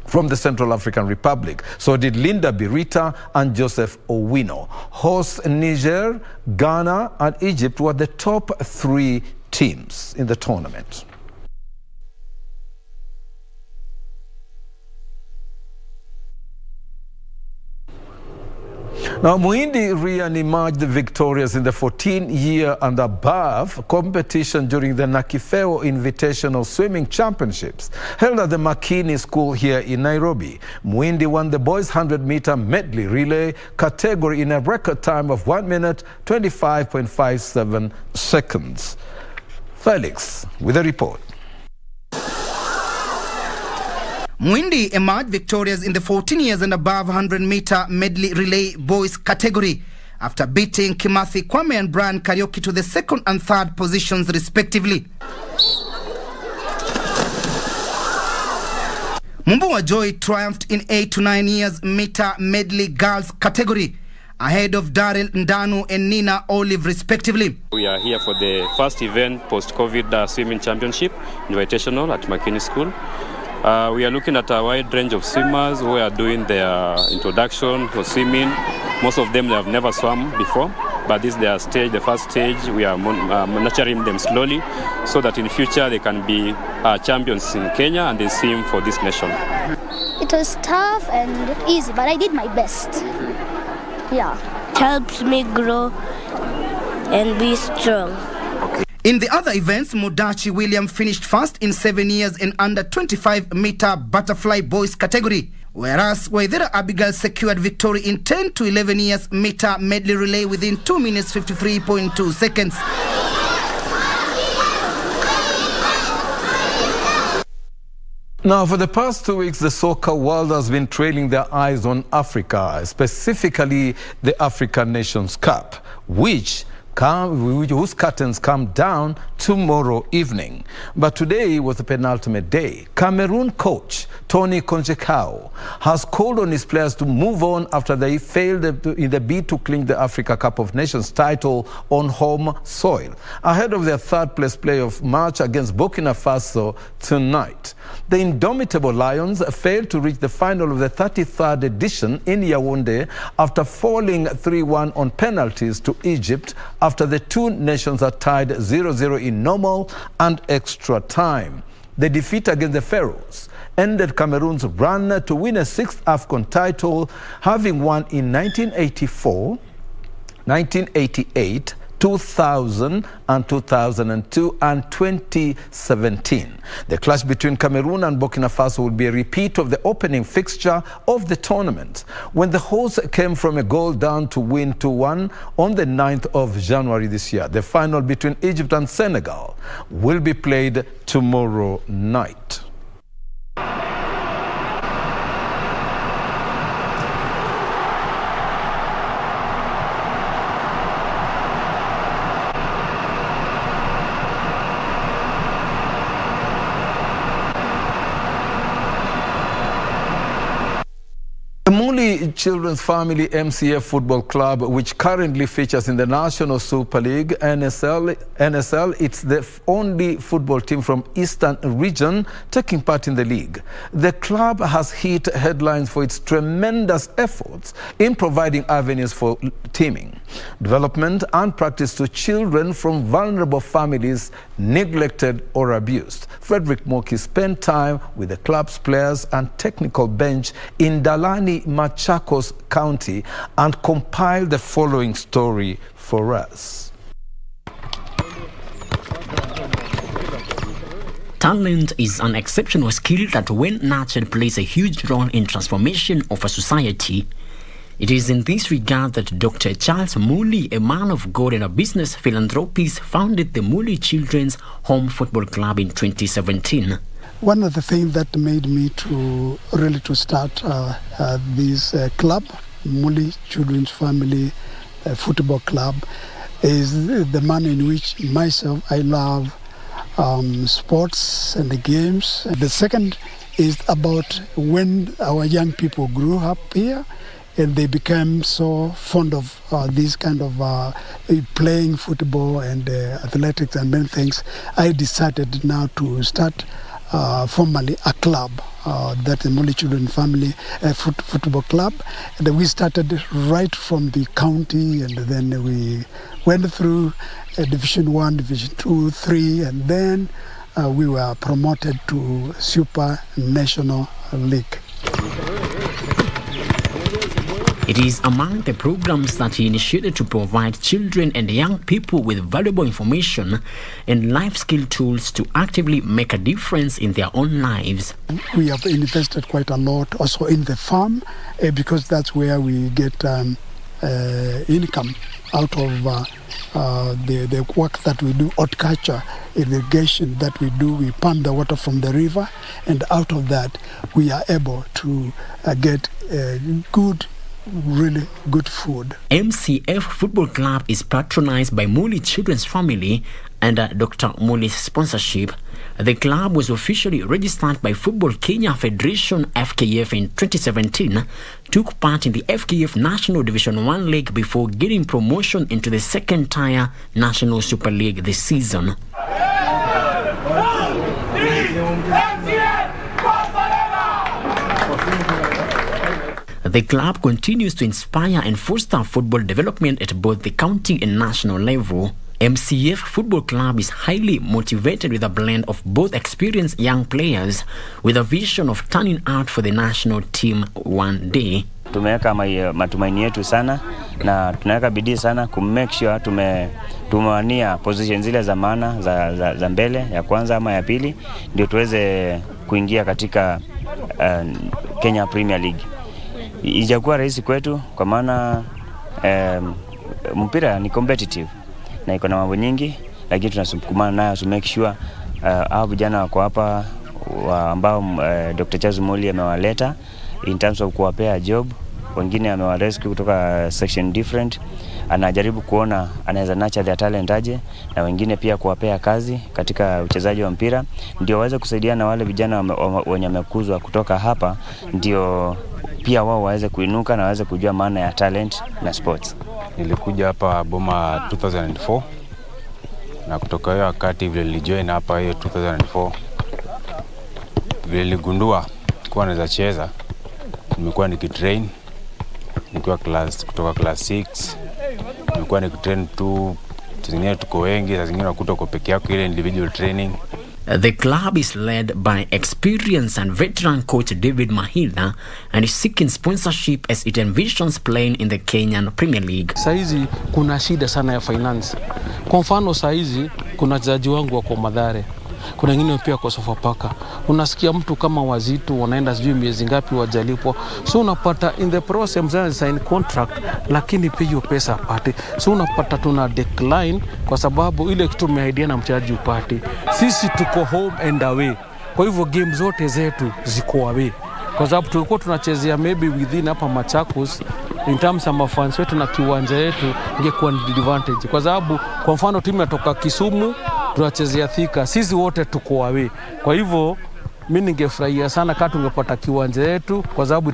from the Central African Republic. So did Linda Birita and Joseph Owino. Hosts Niger, Ghana and Egypt were the top 3 teams in the tournament. Now, Muhindi Ryan emerged victorious in the 14-year and above competition during the Nakifeo Invitational Swimming Championships held at the Makini School here in Nairobi. Muhindi won the boys' 100-meter medley relay category in a record time of 1 minute 25.57 seconds. Felix with a report. Muhindi emerged victorious in the 14 years and above 100-meter medley relay boys category after beating Kimathi Kwame and Brian Karaoke to the 2nd and 3rd positions respectively. Mumbuwa Joy triumphed in 8 to 9 years meter medley girls category ahead of Daryl Ndanu and Nina Olive respectively. We are here for the first event post-COVID swimming championship invitational at Makini School. We are looking at a wide range of swimmers who are doing their introduction for swimming. Most of them have never swum before, but this is their stage, the first stage. We are nurturing them slowly so that in future they can be champions in Kenya and they swim for this nation. It was tough and easy, but I did my best. Yeah. It helps me grow and be strong. In the other events, Mudachi William finished first in 7 years in under 25-meter butterfly boys category, whereas Waithera Abigail secured victory in 10 to 11 years meter medley relay within 2 minutes 53.2 seconds. Now, for the past 2 weeks, the soccer world has been trailing their eyes on Africa, specifically the African Nations Cup, whose curtains come down tomorrow evening. But today was the penultimate day. Cameroon coach Tony Conjecao has called on his players to move on after they failed in the bid to clinch the Africa Cup of Nations title on home soil, ahead of their third-place playoff match against Burkina Faso tonight. The indomitable Lions failed to reach the final of the 33rd edition in Yaoundé after falling 3-1 on penalties to Egypt after the two nations are tied 0-0 in normal and extra time. The defeat against the Pharaohs ended Cameroon's run to win a 6th AFCON title, having won in 1984, 1988, 2000 and 2002 and 2017. The clash between Cameroon and Burkina Faso will be a repeat of the opening fixture of the tournament, when the hosts came from a goal down to win 2-1 on the 9th of January this year. The final between Egypt and Senegal will be played tomorrow night. Children's Family MCF Football Club, which currently features in the National Super League, NSL, it's the only football team from Eastern region taking part in the league. The club has hit headlines for its tremendous efforts in providing avenues for teaming, development and practice to children from vulnerable families neglected or abused. Frederick Moki spent time with the club's players and technical bench in Dalani, Machakos County, and compiled the following story for us. Talent is an exceptional skill that, when nurtured, plays a huge role in transformation of a society. It is in this regard that Dr. Charles Muli, a man of God and a business philanthropist, founded the Muli Children's Home Football Club in 2017. One of the things that made me to start this club, Muli Children's Family Football Club, is the manner in which myself, I love sports and the games. The second is about when our young people grew up here and they became so fond of this kind of playing football and athletics and many things. I decided now to start formally a club, that the Muli Children Family Football Club. And we started right from the county, and then we went through Division 1, Division 2, 3, and then we were promoted to Super National League. It is among the programs that he initiated to provide children and young people with valuable information and life skill tools to actively make a difference in their own lives. We have invested quite a lot also in the farm because that's where we get income out of the work that we do, horticulture, irrigation that we do. We pump the water from the river, and out of that we are able to get really good food. MCF Football Club is patronized by Muli Children's Family under Dr. Muli's sponsorship. The club was officially registered by Football Kenya Federation FKF in 2017, took part in the FKF National Division 1 League before getting promotion into the second tier National Super League this season. The club continues to inspire and foster football development at both the county and national level. MCF Football Club is highly motivated with a blend of both experienced young players with a vision of turning out for the national team one day. Tumeweka matumaini yetu sana na tunaweka bidii sana kumake sure tumewania position zile za maana za mbele, ya kwanza ama ya pili, ndio tuweze kuingia katika Kenya Premier League. Ijakuwa rahisi kwetu kwa maana mpira ni competitive na iko na mambo nyingi, lakini tunasukumana nayo to make sure hao vijana wako hapa ambao Dr. Charles Moli amewaleta in terms of kuwapea job. Wengine amewarescue kutoka section different, anajaribu kuona anaweza nurture their talent aje, na wengine pia kuwapea kazi katika uchezaji wa mpira, ndio waweze kusaidiana na wale vijana wenye wamekuzwa kutoka hapa, ndio pia wao waweze kuinuka na waweze kujua maana ya talent na sports. Nilikuja hapa Boma 2004 na kutoka hiyo wakati vile nilijoin hapa hiyo 2004 vile niligundua kuwa naweza cheza, nimekuwa nikitrain nikiwa kutoka class 6, nimekuwa nikitrain tu, zingine tuko wengi, zingine unakuta uko peke yako, ile individual training. The club is led by experienced and veteran coach David Mahila and is seeking sponsorship as it envisions playing in the Kenyan Premier League. Saizi kuna shida sana ya finance. Kwa mfano saizi kuna wachezaji wangu wako Mathare, kuna wengine pia kwa Sofapaka. Unasikia mtu kama Wazito wanaenda sijui miezi ngapi wajalipwa, so unapata in the process mzee sign contract lakini pia hiyo pesa apate, so unapata tuna decline kwa sababu ile kitu tumeaidia na mchezaji upate. Sisi tuko home and away, kwa hivyo game zote zetu ziko away, kwa sababu tulikuwa tunachezea maybe within hapa Machakos in terms of fans wetu na kiwanja yetu ingekuwa ni advantage, kwa sababu kwa mfano timu inatoka Kisumu tunachezea Thika, sisi wote tuko away. Kwa hivyo mimi ningefurahia sana kama tungepata kiwanja yetu, kwa sababu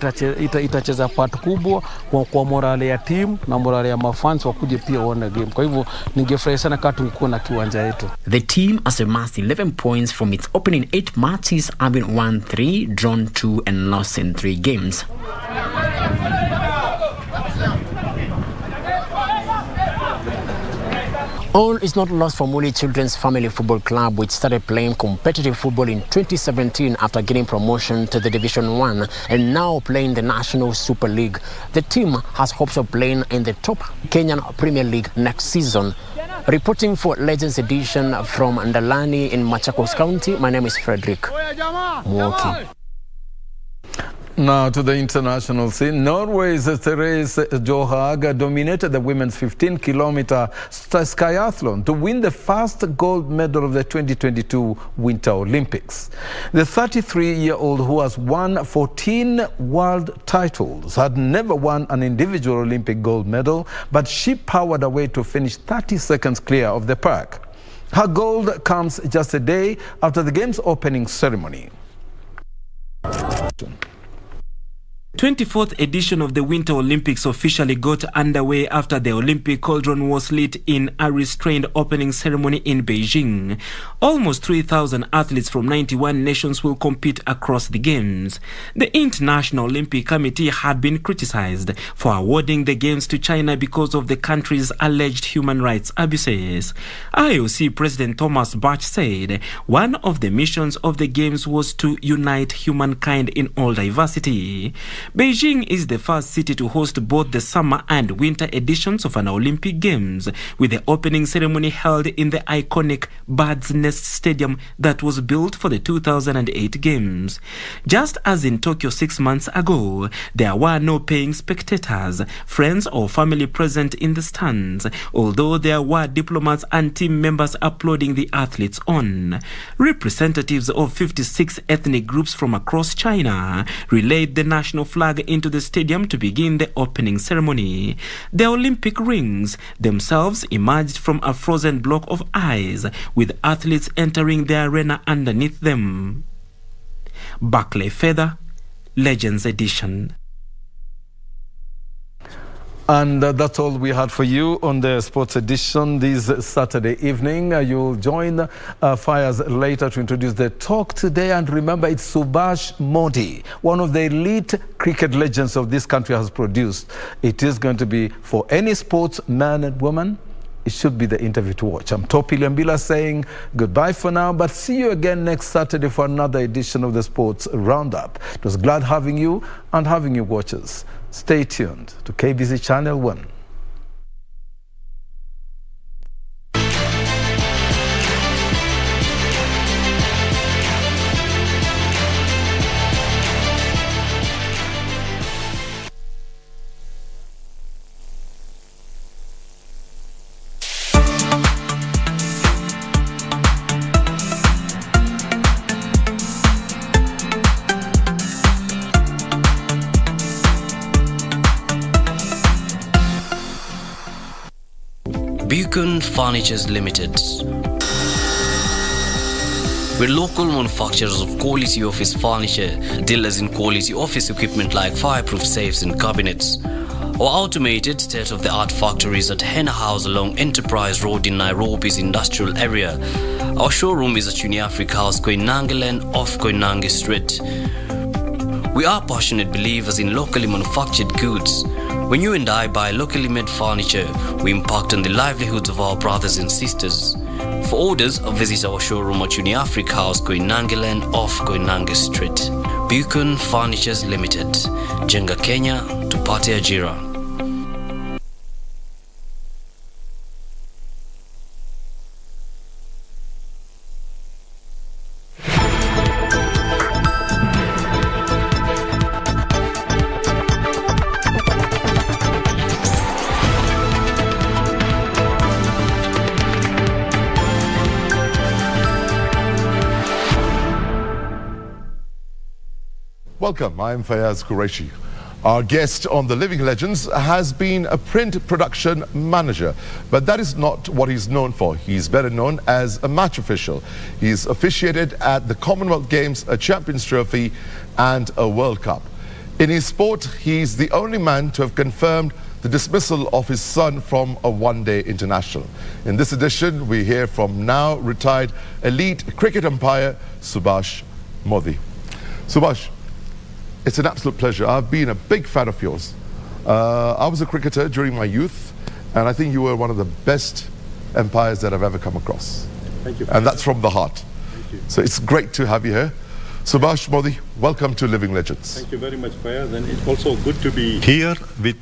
itacheza part kubwa kwa morale ya team na morale ya mafans wakuje pia waone game. Kwa hivyo ningefurahia sana kama tungekuwa na kiwanja yetu. The team has amassed 11 points from its opening 8 matches, having won 3, drawn 2 and lost in 3 games. All is not lost for Muli Children's Family Football Club, which started playing competitive football in 2017 after getting promotion to the Division 1 and now playing the National Super League. The team has hopes of playing in the top Kenyan Premier League next season. Reporting for Legends Edition from Ndalani in Machakos County, my name is Frederick Mwoki. Now to the international scene. Norway's Therese Johaug dominated the women's 15-kilometer skiathlon to win the first gold medal of the 2022 Winter Olympics. The 33-year-old, who has won 14 world titles, had never won an individual Olympic gold medal, but she powered away to finish 30 seconds clear of the pack. Her gold comes just a day after the game's opening ceremony. 24th edition of the Winter Olympics officially got underway after the Olympic cauldron was lit in a restrained opening ceremony in Beijing. Almost 3,000 athletes from 91 nations will compete across the games. The International Olympic Committee had been criticized for awarding the games to China because of the country's alleged human rights abuses. IOC President Thomas Bach said one of the missions of the games was to unite humankind in all diversity. Beijing is the first city to host both the summer and winter editions of an Olympic Games, with the opening ceremony held in the iconic Bird's Nest Stadium that was built for the 2008 Games. Just as in Tokyo 6 months ago, there were no paying spectators, friends or family present in the stands, although there were diplomats and team members applauding the athletes on. Representatives of 56 ethnic groups from across China relayed the national flag into the stadium to begin the opening ceremony. The Olympic rings themselves emerged from a frozen block of ice, with athletes entering the arena underneath them. Barclay Feather, Legends Edition. And that's all we had for you on the Sports Edition this Saturday evening. You'll join Fayaz later to introduce the talk today. And remember, it's Subhash Modi, one of the elite cricket legends of this country, has produced. It is going to be for any sportsman and woman. It should be the interview to watch. I'm Topi Liambila saying goodbye for now, but see you again next Saturday for another edition of the Sports Roundup. It was glad having you and having you watch us. Stay tuned to KBC Channel 1. Beacon Furnitures Limited. We're local manufacturers of quality office furniture, dealers in quality office equipment like fireproof safes and cabinets. Our automated state-of-the-art factories at Henna House along Enterprise Road in Nairobi's industrial area. Our showroom is at Uniafric House, Koinange Lane off Koinange Street. We are passionate believers in locally manufactured goods. When you and I buy locally made furniture, we impact on the livelihoods of our brothers and sisters. For orders, visit our showroom at Uniafric House, Koinange Lane off Koinange Street. Beacon Furnitures Limited. Jenga Kenya, tupate ajira. Welcome, I'm Fayaz Qureshi. Our guest on The Living Legends has been a print production manager, but that is not what he's known for. He's better known as a match official. He's officiated at the Commonwealth Games, a Champions Trophy and a World Cup. In his sport, he's the only man to have confirmed the dismissal of his son from a one-day international. In this edition, we hear from now retired elite cricket umpire Subhash Modi. Subhash, it's an absolute pleasure. I've been a big fan of yours. I was a cricketer during my youth, and I think you were one of the best umpires that I've ever come across. Thank you. And that's from the heart. Thank you. So it's great to have you here. Subhash Modi, welcome to Living Legends. Thank you very much, Fayaz. And it's also good to be here with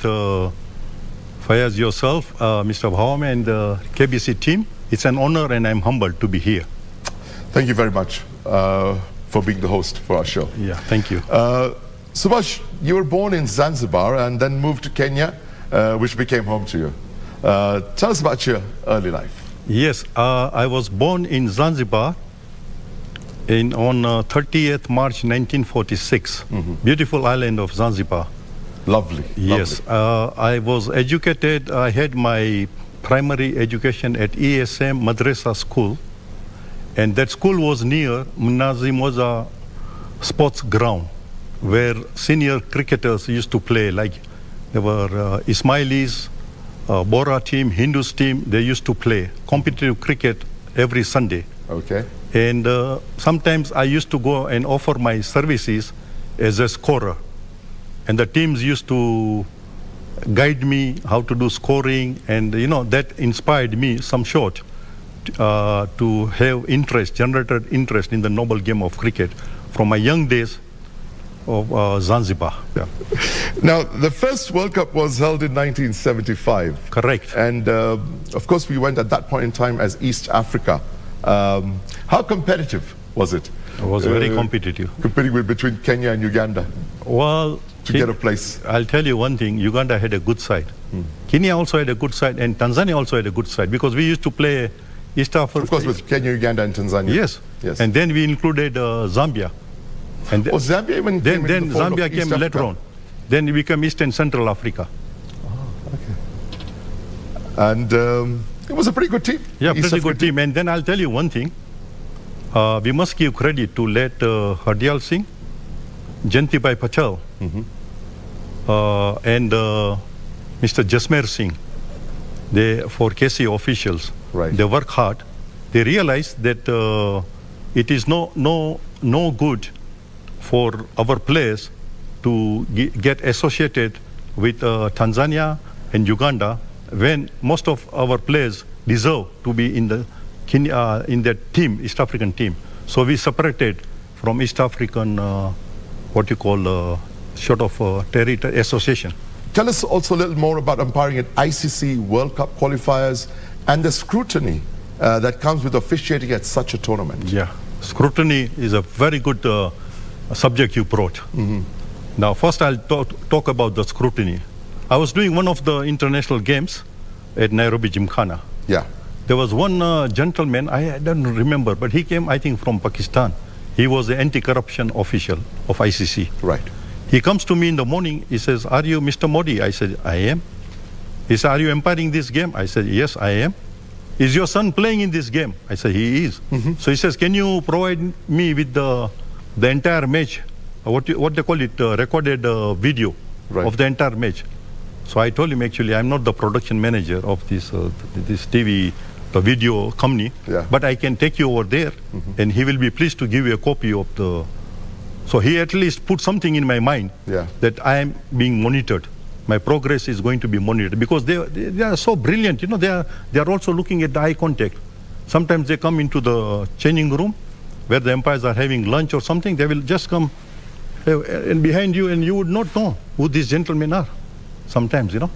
Fayaz yourself, Mr. Bhawame, and the KBC team. It's an honor, and I'm humbled to be here. Thank you very much for being the host for our show. Yeah, thank you. Subhash, you were born in Zanzibar and then moved to Kenya, which became home to you. Tell us about your early life. Yes, I was born in Zanzibar on 30th March 1946. Beautiful island of Zanzibar. Lovely. Yes, I was educated. I had my primary education at ESM Madrasa School, and that school was near Mnazimoza Sports Ground, where senior cricketers used to play. Like there were Ismailis, Bora team, Hindus team. They used to play competitive cricket every Sunday. Okay. And sometimes I used to go and offer my services as a scorer, and the teams used to guide me how to do scoring, and that inspired me some short to have generated interest in the noble game of cricket from my young days of Zanzibar. Yeah. Now, the first World Cup was held in 1975. Correct. And of course, we went at that point in time as East Africa. How competitive was it? It was very competitive. Competing between Kenya and Uganda. Well, to get a place. I'll tell you one thing, Uganda had a good side. Kenya also had a good side, and Tanzania also had a good side, because we used to play East Africa. Of course, with Kenya, Uganda, and Tanzania. Yes. And then we included Zambia. And Zambia even came then Zambia came later on. Then it became East and Central Africa. Okay. And it was a pretty good team. Yeah, pretty good team. And then I'll tell you one thing. We must give credit to late Hardyal Singh, Jantibai Patel, and Mr. Jasmer Singh. They, for KC officials, they work hard. They realize that it is no good for our players to get associated with Tanzania and Uganda, when most of our players deserve to be in that team, East African team. So we separated from East African, sort of territory association. Tell us also a little more about umpiring at ICC World Cup qualifiers and the scrutiny that comes with officiating at such a tournament. Yeah, scrutiny is a very good subject you brought. Now, first I'll talk about the scrutiny. I was doing one of the international games at Nairobi Gymkhana. Yeah. There was one gentleman, I don't remember, but he came, I think, from Pakistan. He was the anti-corruption official of ICC. Right. He comes to me in the morning, he says, "Are you Mr. Modi?" I said, "I am." He said, "Are you umpiring this game?" I said, "Yes, I am." is your son playing in this game? I said, he is. So he says, can you provide me with the entire match, what they call it, recorded video of the entire match? So I told him, actually, I'm not the production manager of this TV, the video company, but I can take you over there, and he will be pleased to give you a copy of the... So he at least put something in my mind that I am being monitored. My progress is going to be monitored, because they are so brilliant. You know, they are also looking at the eye contact. Sometimes they come into the changing room where the umpires are having lunch or something. They will just come and behind you, and you would not know who these gentlemen are. Sometimes, you know.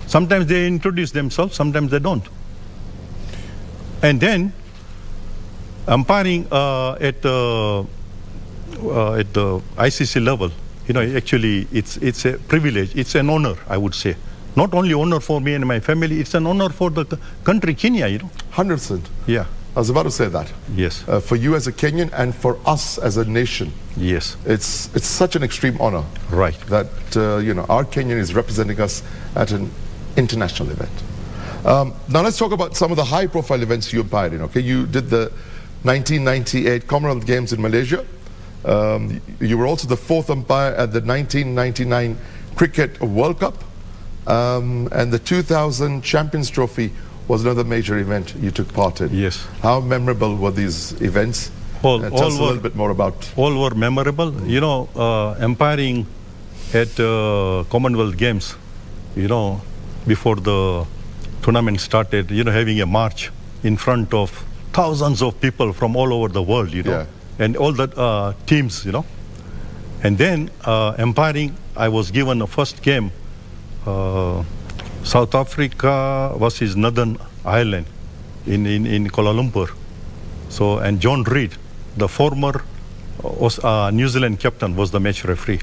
Sometimes they introduce themselves, sometimes they don't. And then umpiring at the ICC level, you know, actually it's a privilege, it's an honor, I would say. Not only honor for me and my family, it's an honor for the country Kenya, you know. 100%. Yeah. I was about to say that. Yes. For you as a Kenyan and for us as a nation. Yes. It's such an extreme honor. Right. That, you know, our Kenyan is representing us at an international event. Now let's talk about some of the high-profile events you umpired in, okay? You did the 1998 Commonwealth Games in Malaysia. You were also the 4th umpire at the 1999 Cricket World Cup. And the 2000 Champions Trophy was another major event you took part in. Yes. How memorable were these events? Tell us a little bit more about... All were memorable. You know, umpiring at Commonwealth Games, you know, before the tournament started, you know, having a march in front of thousands of people from all over the world, you know, and all the teams, you know. And then umpiring, I was given a first game, South Africa versus Northern Ireland in Kuala Lumpur. So, and John Reid, the former New Zealand captain, was the match referee.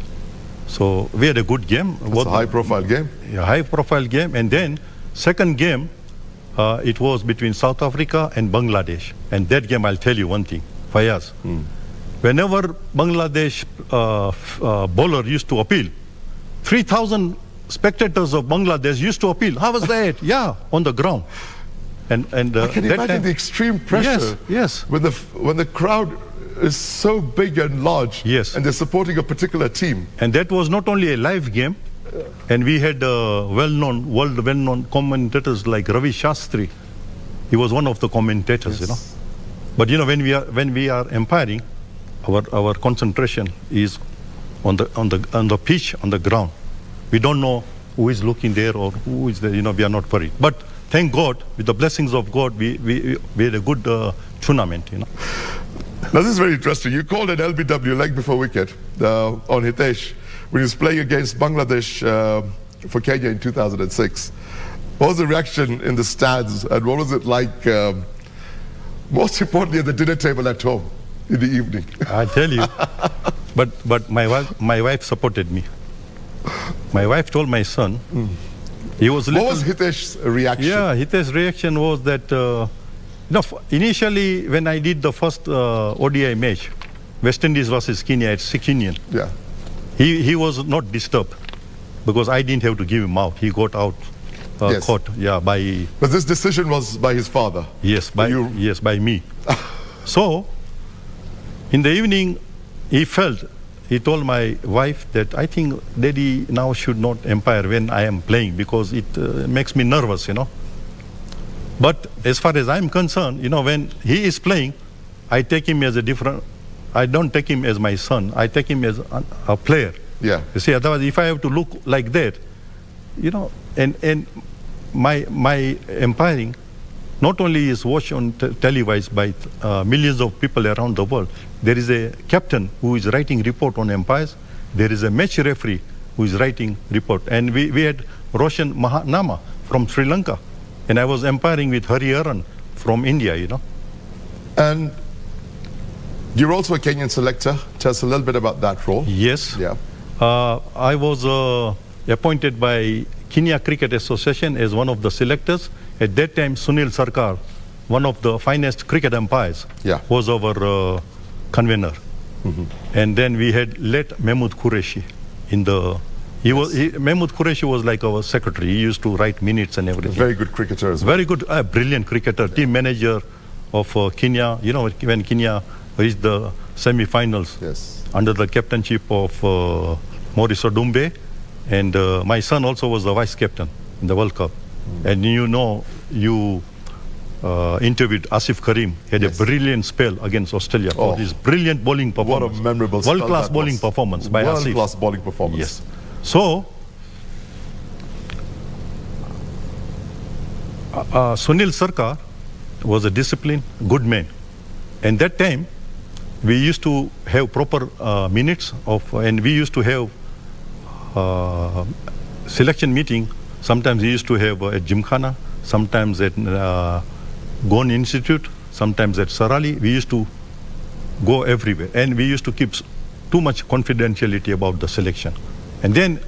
So we had a good game. It's a high-profile game. Yeah, high-profile game. And then second game, it was between South Africa and Bangladesh. And that game, I'll tell you one thing, Fayaz. Whenever Bangladesh bowler used to appeal, 3,000 spectators of Bangladesh used to appeal. How was that? Yeah, on the ground. And I can that imagine time, the extreme pressure. Yes. When the crowd is so big and large. Yes. And they're supporting a particular team. And that was not only a live game. And we had world well-known commentators like Ravi Shastri. He was one of the commentators, you know. But you know, when we are umpiring, our concentration is on the pitch, on the ground. We don't know who is looking there or who is there. You know, we are not worried. But thank God, with the blessings of God, we had a good tournament. You know. Now this is very interesting. You called an LBW leg before wicket on Hitesh when he was playing against Bangladesh for Kenya in 2006. What was the reaction in the stands, and what was it like, most importantly, at the dinner table at home in the evening? I tell you, but my wife supported me. My wife told my son, he was What was Hitesh's reaction? Yeah, Hitesh's reaction was that, initially when I did the first ODI match, West Indies versus Kenya at 6 Indian, he was not disturbed because I didn't have to give him out. He got out caught, by... But this decision was by his father? Yes, by me. So, in the evening, he told my wife that I think Daddy now should not umpire when I am playing because it makes me nervous, you know. But as far as I'm concerned, you know, when he is playing, I take him as I don't take him as my son. I take him as a player. Yeah. You see, otherwise, if I have to look like that, you know, and my umpiring not only is watched on televised by millions of people around the world. There is a captain who is writing report on umpires. There is a match referee who is writing report. And we had Roshan Mahanama from Sri Lanka. And I was umpiring with Hari Aran from India, you know. And you're also a Kenyan selector. Tell us a little bit about that role. Yes. Yeah. I was appointed by Kenya Cricket Association as one of the selectors. At that time, Sunil Sarkar, one of the finest cricket umpires, was our convener. And then we had let Mahmood Qureshi in Mahmoud Qureshi was like our secretary. He used to write minutes and everything. Very good cricketer as well. Very good, brilliant cricketer, team manager of Kenya. You know, when Kenya reached the semi-finals under the captainship of Maurice Odumbe, and my son also was the vice captain in the World Cup. And you know, you interviewed Asif Karim. He had a brilliant spell against Australia for his brilliant bowling performance. What a memorable spell. World-class bowling performance by Asif. World-class bowling performance. Yes. So, Sunil Sarkar was a disciplined, good man. And that time, we used to have proper minutes and we used to have selection meeting. Sometimes we used to have at Gymkhana, sometimes at Gone Institute, sometimes at Sarali. We used to go everywhere. And we used to keep too much confidentiality about the selection. And then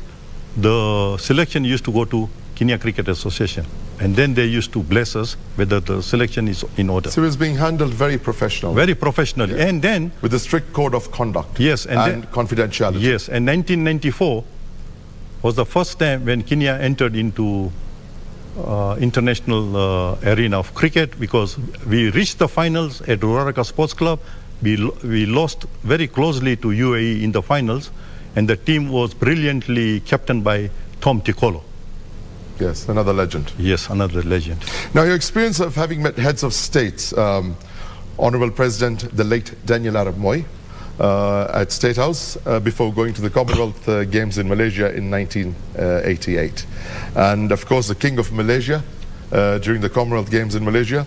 the selection used to go to Kenya Cricket Association. And then they used to bless us whether the selection is in order. So it was being handled very professionally. Very professionally. Yeah. And then... with a strict code of conduct. Yes. And confidentiality. Yes. And 1994 was the first time when Kenya entered into international arena of cricket, because we reached the finals at Ruaraka Sports Club. We lost very closely to UAE in the finals, and the team was brilliantly captained by Tom Tikolo. Yes, another legend. Yes, another legend. Now, your experience of having met heads of states, Honorable President, the late Daniel Arap Moi, at State House before going to the Commonwealth Games in Malaysia in 1988. And of course, the King of Malaysia during the Commonwealth Games in Malaysia,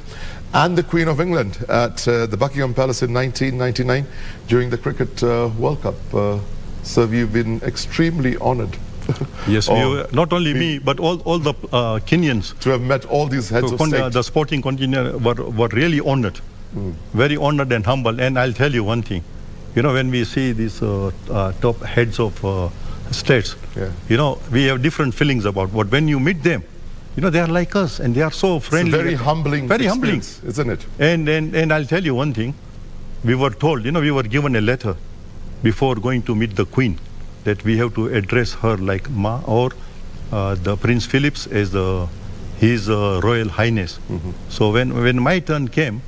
and the Queen of England at the Buckingham Palace in 1999 during the Cricket World Cup. So you've been extremely honored. Yes, not only me, but all the Kenyans. To have met all these heads of state. The sporting contingent were really honored. Very honored and humble. And I'll tell you one thing. You know, when we see these top heads of states, you know, we have different feelings about what. When you meet them, you know, they are like us and they are so friendly. It's a very humbling experience, isn't it? And I'll tell you one thing. We were told, you know, we were given a letter before going to meet the Queen that we have to address her like Ma, or the Prince Phillips as his Royal Highness. So when my turn came,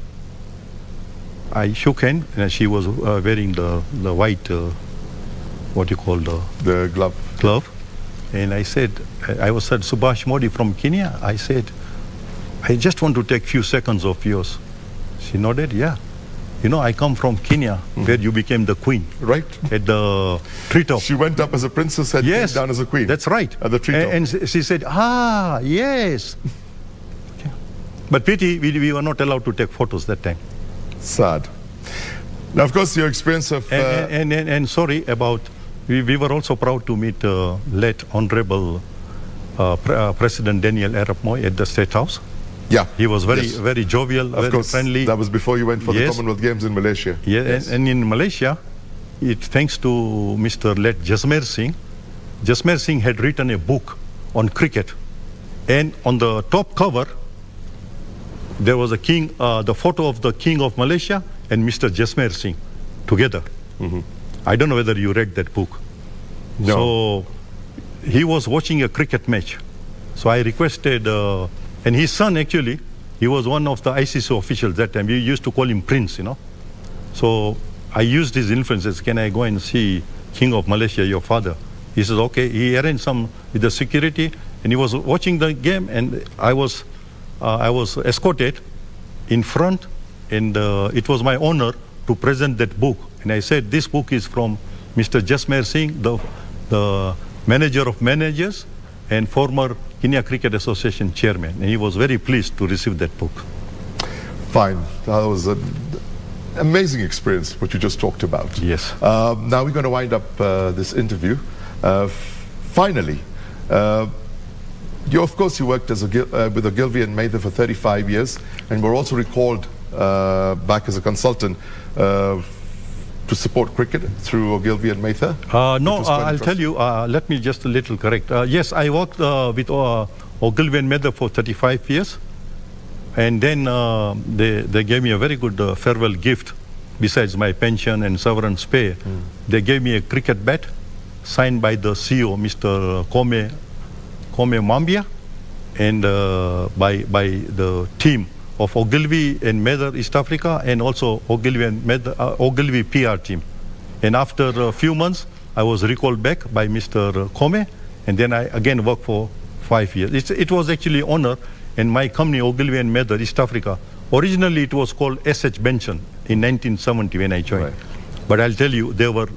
I shook hand, and she was wearing the white, what you call the glove. And I said, I was said, Subhash Modi from Kenya. I said, I just want to take few seconds of yours. She nodded, yeah. You know, I come from Kenya, where you became the queen. Right. At the treetop. She went up as a princess and came down as a queen. That's right. At the treetop. And she said, yes. But pity, we were not allowed to take photos that time. Sad. Now, of course, your experience of... And sorry about... We were also proud to meet late Honorable President Daniel Arap Moi at the State House. Yeah. He was very jovial, very friendly. That was before you went for the Commonwealth Games in Malaysia. Yeah, yes. And in Malaysia, thanks to Mr. late Jasmer Singh. Jasmer Singh had written a book on cricket. And on the top cover, there was the photo of the King of Malaysia and Mr. Jasmer Singh together. I don't know whether you read that book. No. So he was watching a cricket match. So I requested, and his son actually, he was one of the ICC officials that time. We used to call him Prince, you know. So I used his influences. Can I go and see King of Malaysia, your father? He says, okay. He arranged some with the security, and he was watching the game, and I was escorted in front, and it was my honor to present that book. And I said, this book is from Mr. Jasmer Singh, the manager of managers and former Kenya Cricket Association chairman. And he was very pleased to receive that book. Fine. That was an amazing experience, what you just talked about. Yes. Now we're going to wind up this interview. Finally, of course, you worked as with Ogilvy and Mather for 35 years, and were also recalled back as a consultant to support cricket through Ogilvy and Mather? No, I'll tell you, let me just a little correct. Yes, I worked with Ogilvy and Mather for 35 years. And then they gave me a very good farewell gift. Besides my pension and severance pay, they gave me a cricket bat signed by the CEO, Mr. Kome Mambia, and by the team of Ogilvy and Mather East Africa, and also Ogilvy PR team. And after a few months, I was recalled back by Mr. Kome, and then I again worked for 5 years. It was actually an honor, and my company, Ogilvy and Mather East Africa, originally it was called S.H. Benson in 1970 when I joined. Right. But I'll tell you, they were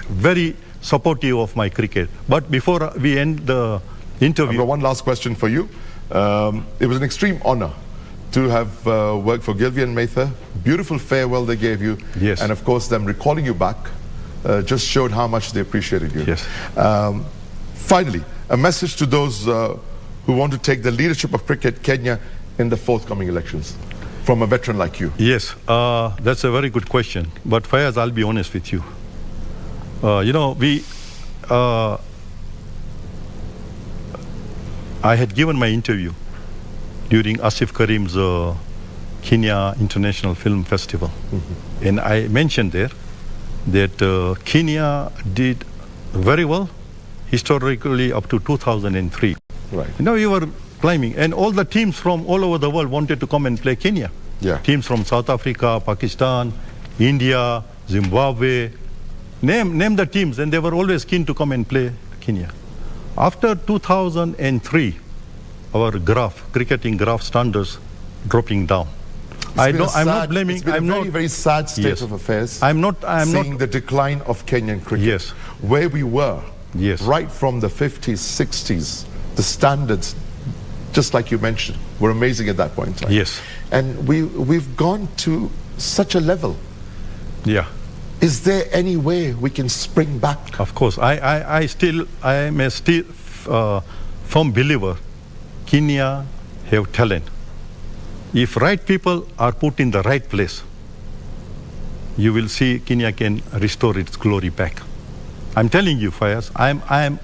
very supportive of my cricket. But before we end the interview... I've got one last question for you. It was an extreme honor to have worked for Ogilvy and Mather. Beautiful farewell they gave you. Yes. And of course, them recalling you back just showed how much they appreciated you. Yes. Finally, a message to those who want to take the leadership of cricket Kenya in the forthcoming elections, from a veteran like you. Yes, that's a very good question. But Fayaz, I'll be honest with you. I had given my interview during Asif Karim's Kenya International Film Festival. Mm-hmm. And I mentioned there that Kenya did very well historically up to 2003. Right. We were climbing, and all the teams from all over the world wanted to come and play Kenya. Yeah. Teams from South Africa, Pakistan, India, Zimbabwe, name the teams, and they were always keen to come and play Kenya. After 2003, our cricketing graph standards dropping down. I'm not blaming. It's been a very sad state of affairs. I'm not seeing the decline of Kenyan cricket. Yes. Where we were. Yes. Right from the 50s, 60s, the standards, just like you mentioned, were amazing at that point in time. Yes. And we've gone to such a level. Yeah. Is there any way we can spring back? Of course. I am a firm believer. Kenya have talent. If right people are put in the right place, you will see Kenya can restore its glory back. I'm telling you, Fayaz, I'm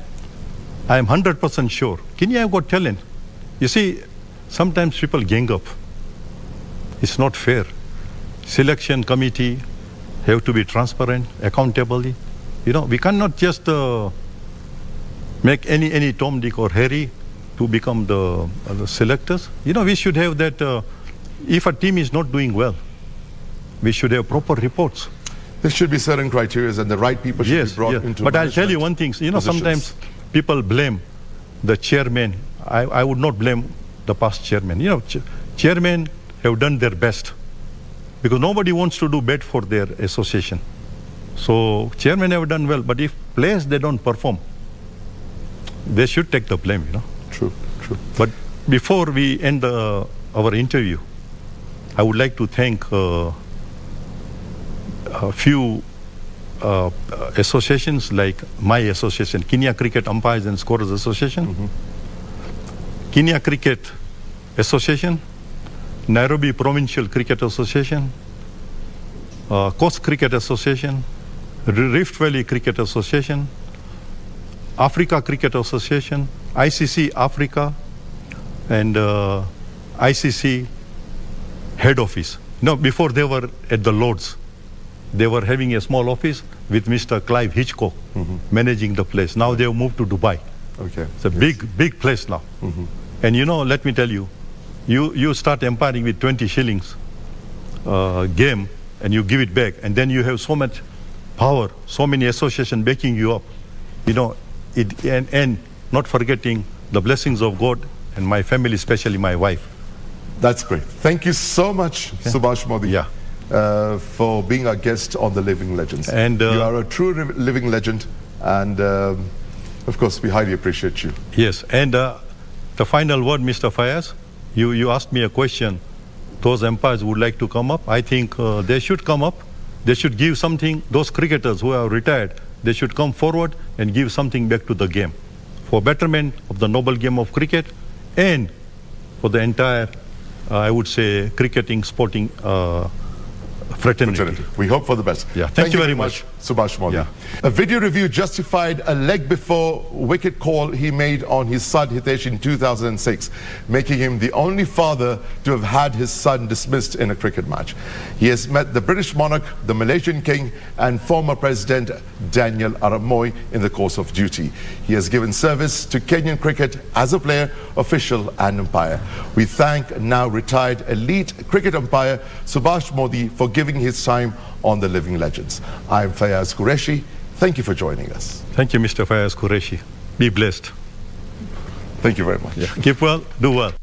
100% sure. Kenya have got talent. You see, sometimes people gang up. It's not fair. Selection committee have to be transparent, accountable. We cannot just make any Tom, Dick or Harry to become the selectors. We should have that, if a team is not doing well, we should have proper reports. There should be certain criteria and the right people should be brought into But I'll tell you one thing, sometimes people blame the chairman. I would not blame the past chairman. Chairmen have done their best because nobody wants to do bad for their association. So chairmen have done well, but if players, they don't perform, they should take the blame, True. But before we end our interview, I would like to thank a few associations like my association, Kenya Cricket Umpires and Scorers Association, Kenya Cricket Association, Nairobi Provincial Cricket Association, Coast Cricket Association, Rift Valley Cricket Association, Africa Cricket Association, ICC Africa, and ICC head office. Before they were at the Lords, they were having a small office with Mr. Clive Hitchcock managing the place. Now they have moved to Dubai. Okay. It's a big place now. And let me tell you, you start umpiring with 20 shillings game and you give it back, and then you have so much power, so many associations backing you up, and not forgetting the blessings of God and my family, especially my wife. That's great. Thank you so much, Subhash Modi, for being our guest on The Living Legends. And you are a true living legend, and of course, we highly appreciate you. Yes, and the final word, Mr. Fayaz, you asked me a question. Those umpires would like to come up. I think they should come up. They should give something. Those cricketers who are retired, they should come forward and give something back to the game for betterment of the noble game of cricket and for the entire, I would say, cricketing, sporting fraternity. We hope for the best. Yeah, thank you very much. Subhash Modi. A video review justified a leg before wicket call he made on his son Hitesh in 2006, making him the only father to have had his son dismissed in a cricket match. He has met the British monarch, the Malaysian king and former President Daniel Arap Moi in the course of duty. He has given service to Kenyan cricket as a player, official and umpire. We thank now retired elite cricket umpire Subhash Modi for giving his time on the Living Legends. I am Fayaz Qureshi. Thank you for joining us. Thank you, Mr. Fayaz Qureshi. Be blessed. Thank you very much. Yeah. Keep well, do well.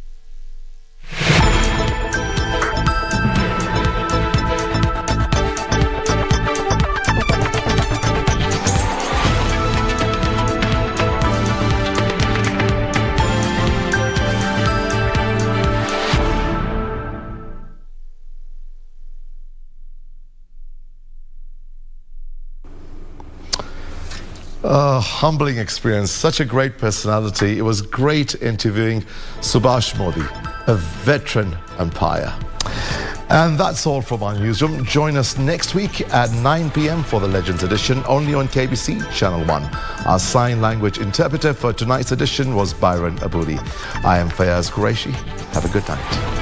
Humbling experience, such a great personality. It was great interviewing Subhash Modi, a veteran umpire. And that's all from our newsroom. Join us next week at 9 p.m. for the Legends edition, only on KBC Channel 1. Our sign language interpreter for tonight's edition was Byron Abudi. I am Fayaz Qureshi. Have a good night.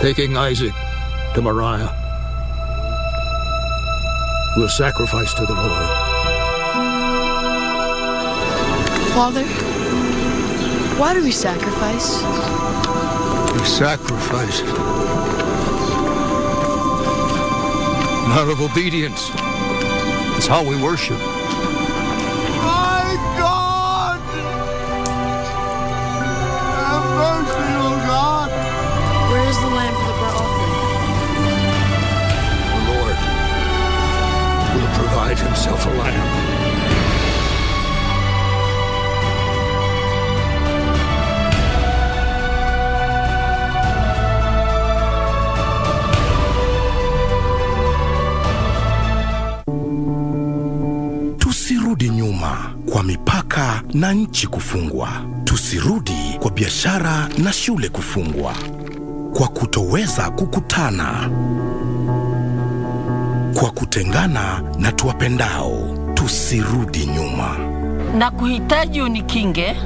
Taking Isaac to Moriah, we'll sacrifice to the Lord. Father, why do we sacrifice? We sacrifice out of obedience. It's how we worship. My God! Have mercy, oh God! Where is the lamb for the burnt offering? The Lord will provide himself a lamb. Tusirudi nyuma kwa mipaka na nchi kufungwa. Tusirudi kwa biashara na shule kufungwa. Kwa kutoweza kukutana. Kwa kutengana na tuwapendao. Tusirudi nyuma. Na kuhitaji unikinge,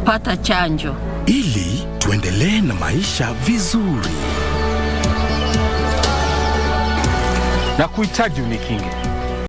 pata chanjo. Ili tuendelee na maisha vizuri. Na kuhitaji unikinge,